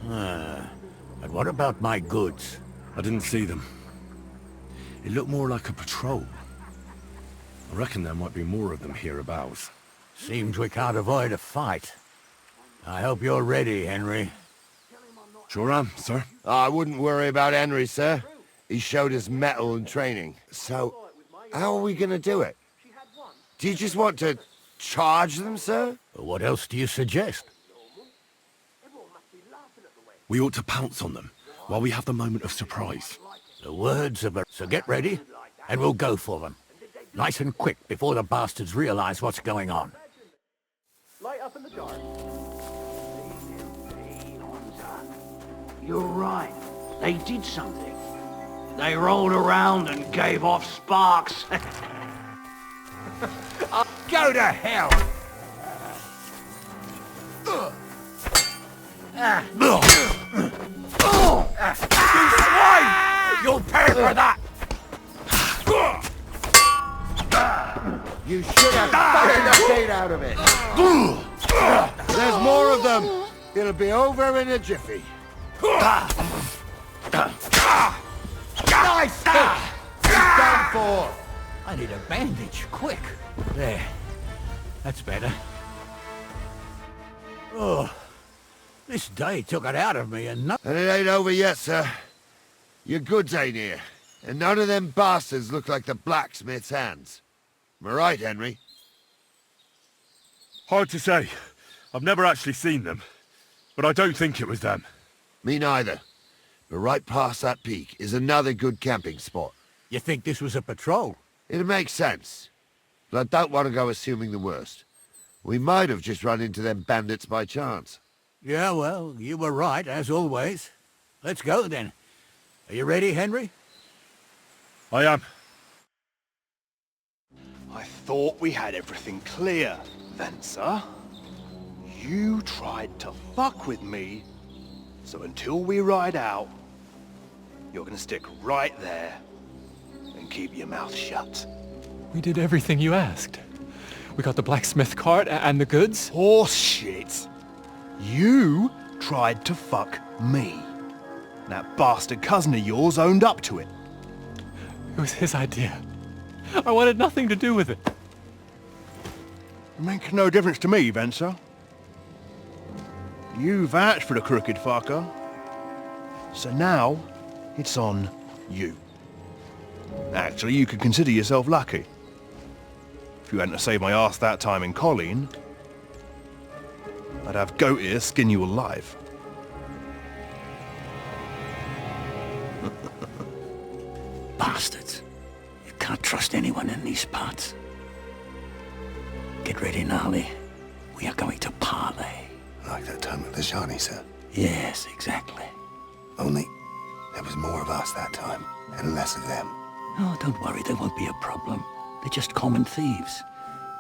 And what about my goods? I didn't see them. It looked more like a patrol. I reckon there might be more of them hereabouts. Seems we can't avoid a fight. I hope you're ready, Henry. Sure am, sir. I wouldn't worry about Henry, sir. He showed us mettle and training. So, how are we going to do it? Do you just want to charge them, sir? What else do you suggest? We ought to pounce on them while we have the moment of surprise. The words of a... So get ready, and we'll go for them. Nice and quick, before the bastards realize what's going on. Light up in the dark. You're right. They did something. They rolled around and gave off sparks. Go to hell! You swine! You'll pay for that! You should have fucking the gate out of it. There's more of them. It'll be over in a jiffy. Nice hit! for? I need a bandage, quick. There. That's better. Oh, this day took it out of me and no... And it ain't over yet, sir. Your goods ain't here. And none of them bastards look like the blacksmith's hands. Am I right, Henry? Hard to say. I've never actually seen them. But I don't think it was them. Me neither. But right past that peak is another good camping spot. You think this was a patrol? It makes sense. But I don't want to go assuming the worst. We might have just run into them bandits by chance. Yeah, well, you were right, as always. Let's go, then. Are you ready, Henry? I am. I thought we had everything clear, then, sir. You tried to fuck with me, so until we ride out, you're gonna stick right there and keep your mouth shut. We did everything you asked. We got the blacksmith cart and the goods. Horse shit. You tried to fuck me. That bastard cousin of yours owned up to it. It was his idea. I wanted nothing to do with it. Make no difference to me, Venser. You vouched for the crooked fucker. So now, it's on you. Actually, you could consider yourself lucky. If you hadn't to save my ass that time in Colleen, I'd have goat ear skin you alive. Bastards. You can't trust anyone in these parts. Get ready, Gnarly. We are going to parley. Like that time at the Shani, sir? Yes, exactly. Only there was more of us that time, and less of them. Oh, don't worry, there won't be a problem. They're just common thieves.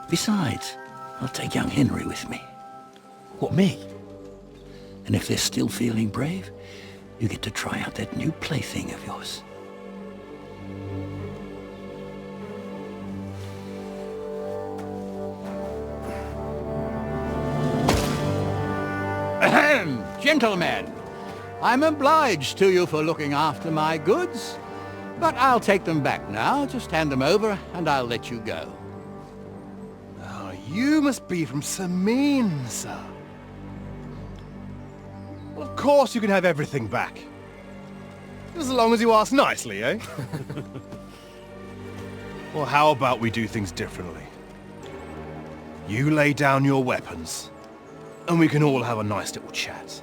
Besides, I'll take young Henry with me. What, me? And if they're still feeling brave, you get to try out that new plaything of yours. Ahem, gentlemen, I'm obliged to you for looking after my goods, but I'll take them back now. Just hand them over and I'll let you go. Oh, you must be from Samin, sir. Well, of course you can have everything back. As long as you ask nicely, eh? Well, how about we do things differently? You lay down your weapons, and we can all have a nice little chat.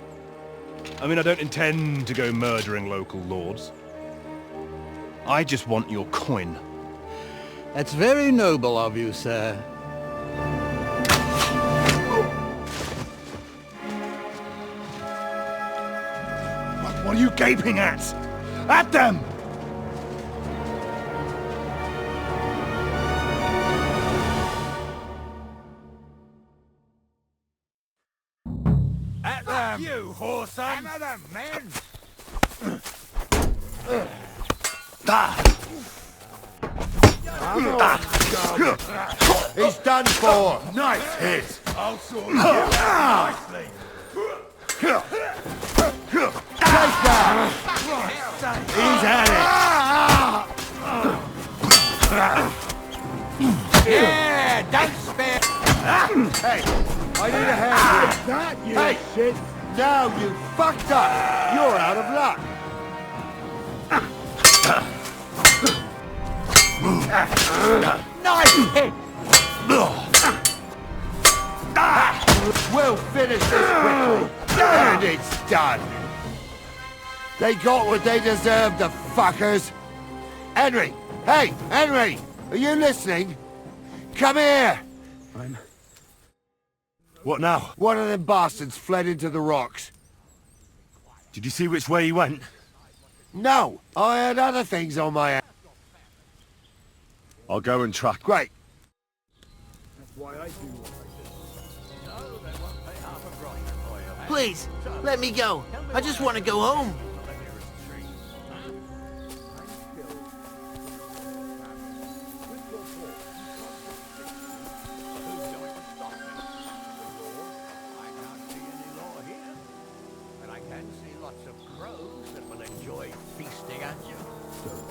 I mean, I don't intend to go murdering local lords. I just want your coin. That's very noble of you, sir. What are you gaping at? At them! At them! You whoreson! Hammer them, men! He's done for! Nice hit! I'll sort you nicely! Take that! He's had it! Yeah, don't spare... Hey, I need a hand here. That, you Hey, shit! now you fucked up! You're out of luck! Nice hit! We'll finish this quickly, and it's done. They got what they deserved, the fuckers. Henry! Hey, Henry! Are you listening? Come here! What now? One of them bastards fled into the rocks. Did you see which way he went? No, I had other things on my hand. I'll go and track. Great. That's why I do what I do. No, they won't pay half a groschen for you. Please, let me go. I just want to go home.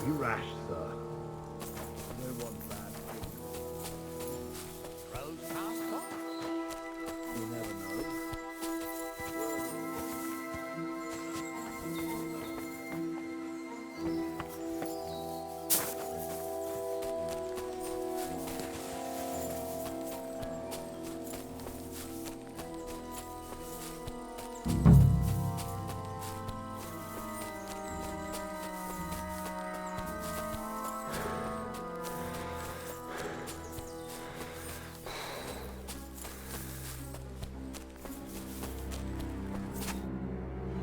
Be rash, sir. Rose passport? You never know.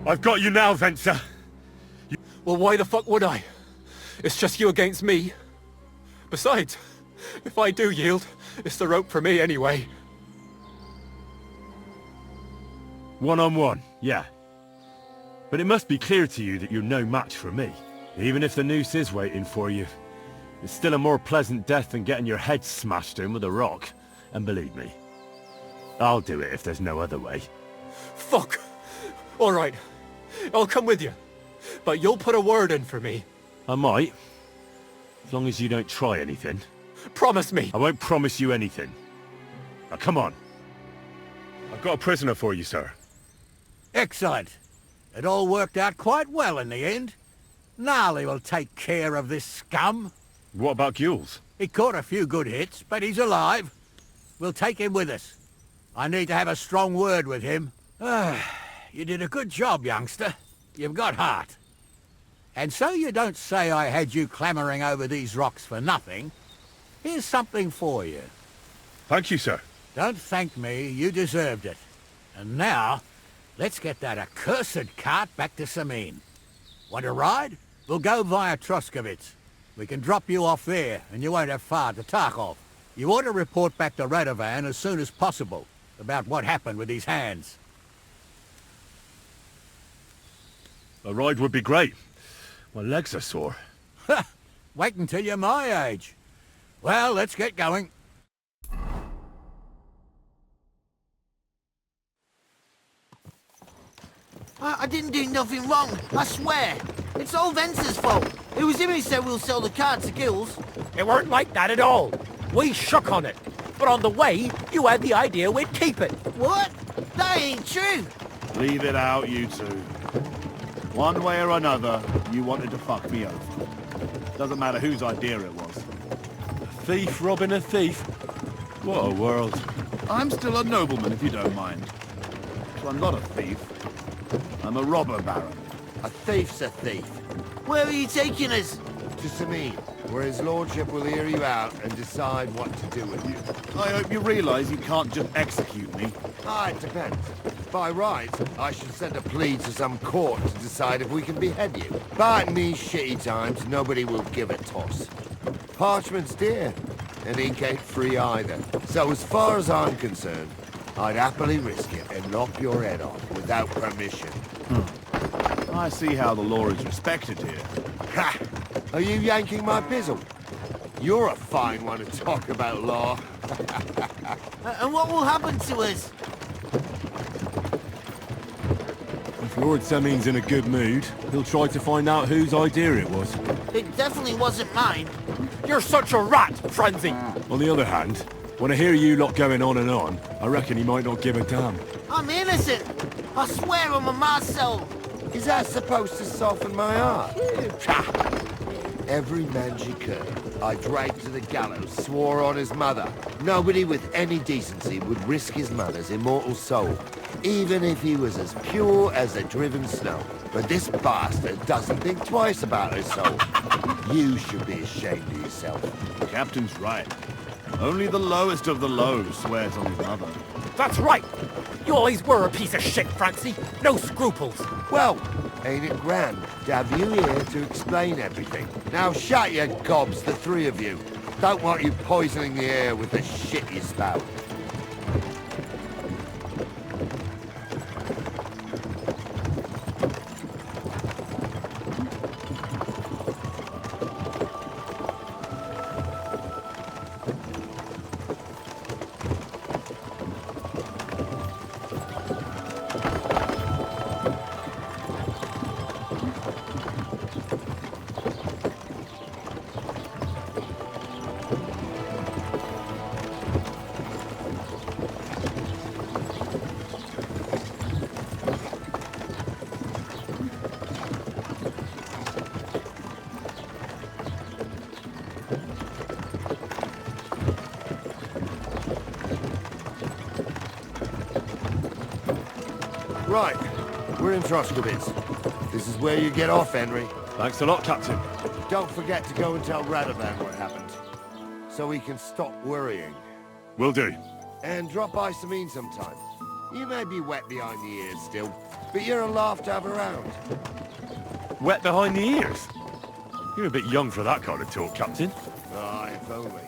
I've got you now, Venser. Well, why the fuck would I? It's just you against me. Besides, if I do yield, it's the rope for me anyway. One-on-one, yeah. But it must be clear to you that you're no match for me. Even if the noose is waiting for you, it's still a more pleasant death than getting your head smashed in with a rock. And believe me, I'll do it if there's no other way. Fuck! All right, I'll come with you. But you'll put a word in for me. I might. As long as you don't try anything. Promise me. I won't promise you anything. Now come on. I've got a prisoner for you, sir. Excellent. It all worked out quite well in the end. Gnarly will take care of this scum. What about Gules? He caught a few good hits, but he's alive. We'll take him with us. I need to have a strong word with him. You did a good job, youngster. You've got heart. And so you don't say I had you clambering over these rocks for nothing. Here's something for you. Thank you, sir. Don't thank me, you deserved it. And now, let's get that accursed cart back to Samin. Want to ride? We'll go via Troskovitz. We can drop you off there, and you won't have far to Tarkov. You ought to report back to Radovan as soon as possible about what happened with these hands. A ride would be great. My legs are sore. Wait until you're my age. Well, let's get going. I didn't do nothing wrong, I swear. It's all Venser's fault. It was him who said we'll sell the car to Gills. It weren't like that at all. We shook on it. But on the way, you had the idea we'd keep it. What? That ain't true. Leave it out, you two. One way or another, you wanted to fuck me over. Doesn't matter whose idea it was. A thief robbing a thief? What a world. I'm still a nobleman, if you don't mind. So I'm not a thief. I'm a robber baron. A thief's a thief. Where are you taking us? To Samin, where his lordship will hear you out and decide what to do with you. I hope you realise you can't just execute me. It depends. By right, I should send a plea to some court to decide if we can behead you. But in these shitty times, nobody will give a toss. Parchment's dear, and ink ain't free either. So as far as I'm concerned, I'd happily risk it and lop your head off without permission. I see how the law is respected here. Ha! Are you yanking my pizzle? You're a fine one to talk about law. And what will happen to us? If Lord Samin's in a good mood, he'll try to find out whose idea it was. It definitely wasn't mine. You're such a rat, Frenzy. On the other hand, when I hear you lot going on and on, I reckon he might not give a damn. I'm innocent. I swear on my Marcel. Is that supposed to soften my heart? Every man she could, I dragged to the gallows, swore on his mother. Nobody with any decency would risk his mother's immortal soul, even if he was as pure as the driven snow. But this bastard doesn't think twice about her soul. You should be ashamed of yourself. The captain's right. Only the lowest of the low swears on his mother. That's right. You always were a piece of shit, Francie. No scruples. Well, ain't it grand to have you here to explain everything? Now shut your gobs, the three of you. Don't want you poisoning the air with the shit you spout. Right, we're in Troskovitz. This is where you get off, Henry. Thanks a lot, Captain. Don't forget to go and tell Radovan what happened, so he can stop worrying. Will do. And drop by Samin sometime. You may be wet behind the ears still, but you're a laugh to have around. Wet behind the ears? You're a bit young for that kind of talk, Captain. Ah, if only.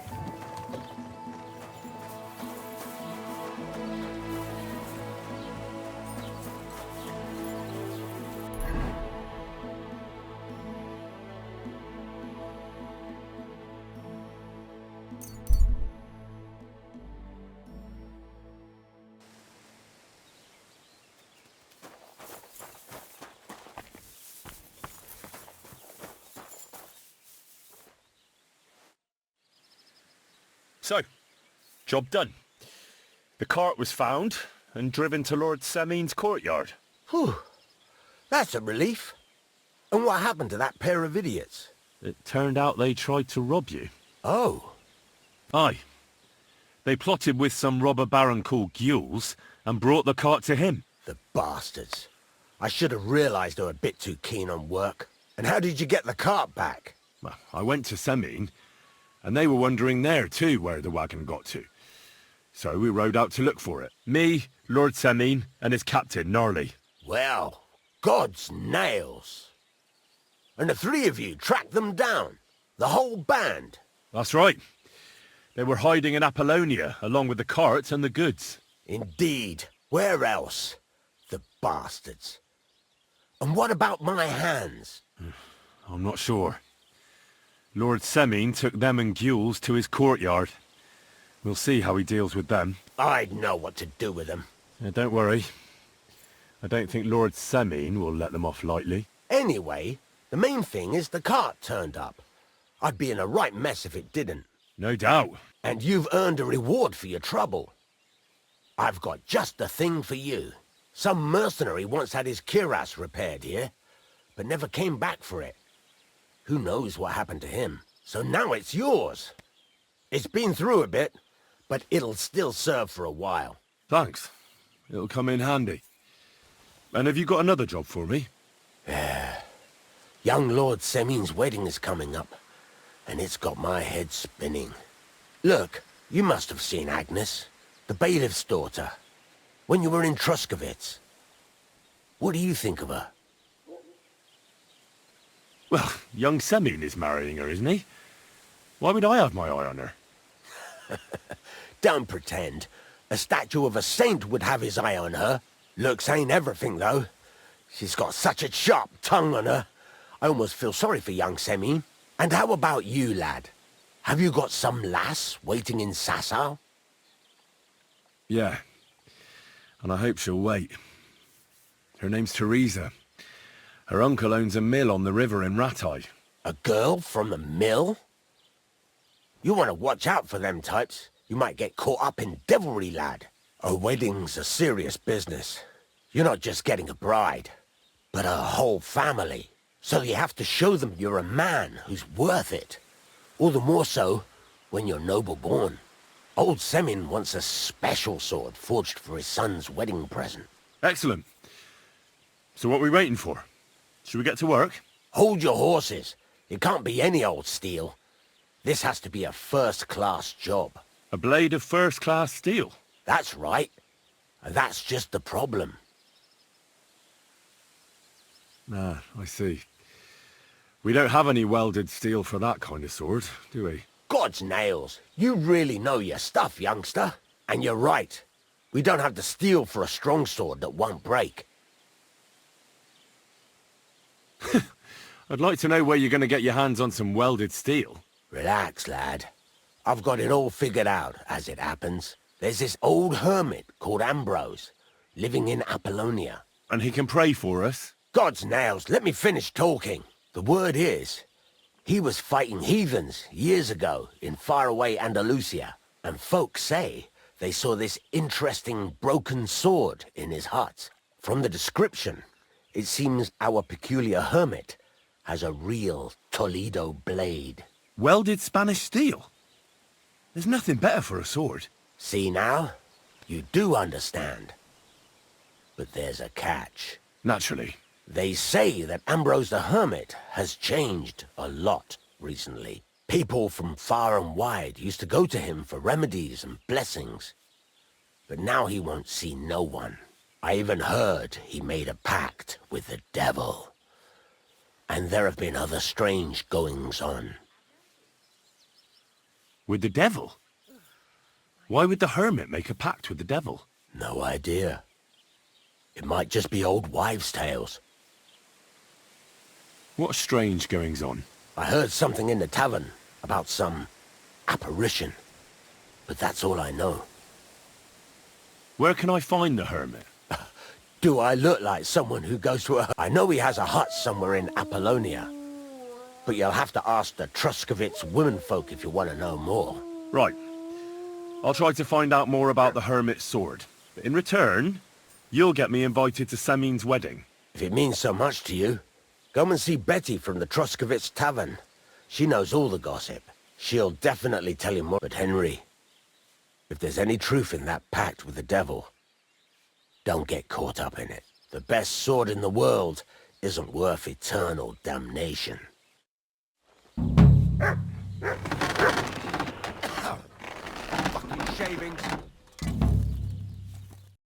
So, job done. The cart was found and driven to Lord Semin's courtyard. Whew. That's a relief. And what happened to that pair of idiots? It turned out they tried to rob you. Oh. Aye. They plotted with some robber baron called Gules and brought the cart to him. The bastards. I should have realised they were a bit too keen on work. And how did you get the cart back? Well, I went to Semin, and they were wondering there too where the wagon got to. So we rode out to look for it. Me, Lord Semin, and his captain, Gnarly. Well, God's nails. And the three of you tracked them down? The whole band? That's right. They were hiding in Apollonia, along with the cart and the goods. Indeed. Where else? The bastards. And what about my hands? I'm not sure. Lord Semin took them and Gules to his courtyard. We'll see how he deals with them. I'd know what to do with them. Don't worry. I don't think Lord Semin will let them off lightly. Anyway, the main thing is the cart turned up. I'd be in a right mess if it didn't. No doubt. And you've earned a reward for your trouble. I've got just the thing for you. Some mercenary once had his cuirass repaired here, but never came back for it. Who knows what happened to him? So now it's yours. It's been through a bit, but it'll still serve for a while. Thanks. It'll come in handy. And have you got another job for me? Young Lord Semin's wedding is coming up, and it's got my head spinning. Look, you must have seen Agnes, the bailiff's daughter, when you were in Troskovitz. What do you think of her? Well, young Semin is marrying her, isn't he? Why would I have my eye on her? Don't pretend. A statue of a saint would have his eye on her. Looks ain't everything, though. She's got such a sharp tongue on her. I almost feel sorry for young Semin. And how about you, lad? Have you got some lass waiting in Sasau? Yeah. And I hope she'll wait. Her name's Teresa. Her uncle owns a mill on the river in Ratai. A girl from the mill? You want to watch out for them types. You might get caught up in devilry, lad. A wedding's a serious business. You're not just getting a bride, but a whole family. So you have to show them you're a man who's worth it. All the more so when you're noble-born. Old Semin wants a special sword forged for his son's wedding present. Excellent. So what are we waiting for? Should we get to work? Hold your horses. It can't be any old steel. This has to be a first-class job. A blade of first-class steel? That's right. And that's just the problem. Ah, I see. We don't have any welded steel for that kind of sword, do we? God's nails. You really know your stuff, youngster. And you're right. We don't have the steel for a strong sword that won't break. I'd like to know where you're going to get your hands on some welded steel. Relax, lad. I've got it all figured out, as it happens. There's this old hermit called Ambrose, living in Apollonia. And he can pray for us? God's nails, let me finish talking. The word is, he was fighting heathens years ago in faraway Andalusia, and folks say they saw this interesting broken sword in his hut. From the description, it seems our peculiar hermit has a real Toledo blade. Welded Spanish steel? There's nothing better for a sword. See now? You do understand. But there's a catch. Naturally. They say that Ambrose the Hermit has changed a lot recently. People from far and wide used to go to him for remedies and blessings. But now he won't see no one. I even heard he made a pact with the devil. And there have been other strange goings-on. With the devil? Why would the hermit make a pact with the devil? No idea. It might just be old wives' tales. What strange goings-on? I heard something in the tavern about some apparition. But that's all I know. Where can I find the hermit? Do I look like someone who goes to a... I know he has a hut somewhere in Apollonia. But you'll have to ask the Truscovitz womenfolk if you want to know more. Right. I'll try to find out more about the hermit's sword. But in return, you'll get me invited to Samin's wedding. If it means so much to you, come and see Betty from the Truscovitz tavern. She knows all the gossip. She'll definitely tell you more. But Henry, if there's any truth in that pact with the devil, don't get caught up in it. The best sword in the world isn't worth eternal damnation. Fucking shavings.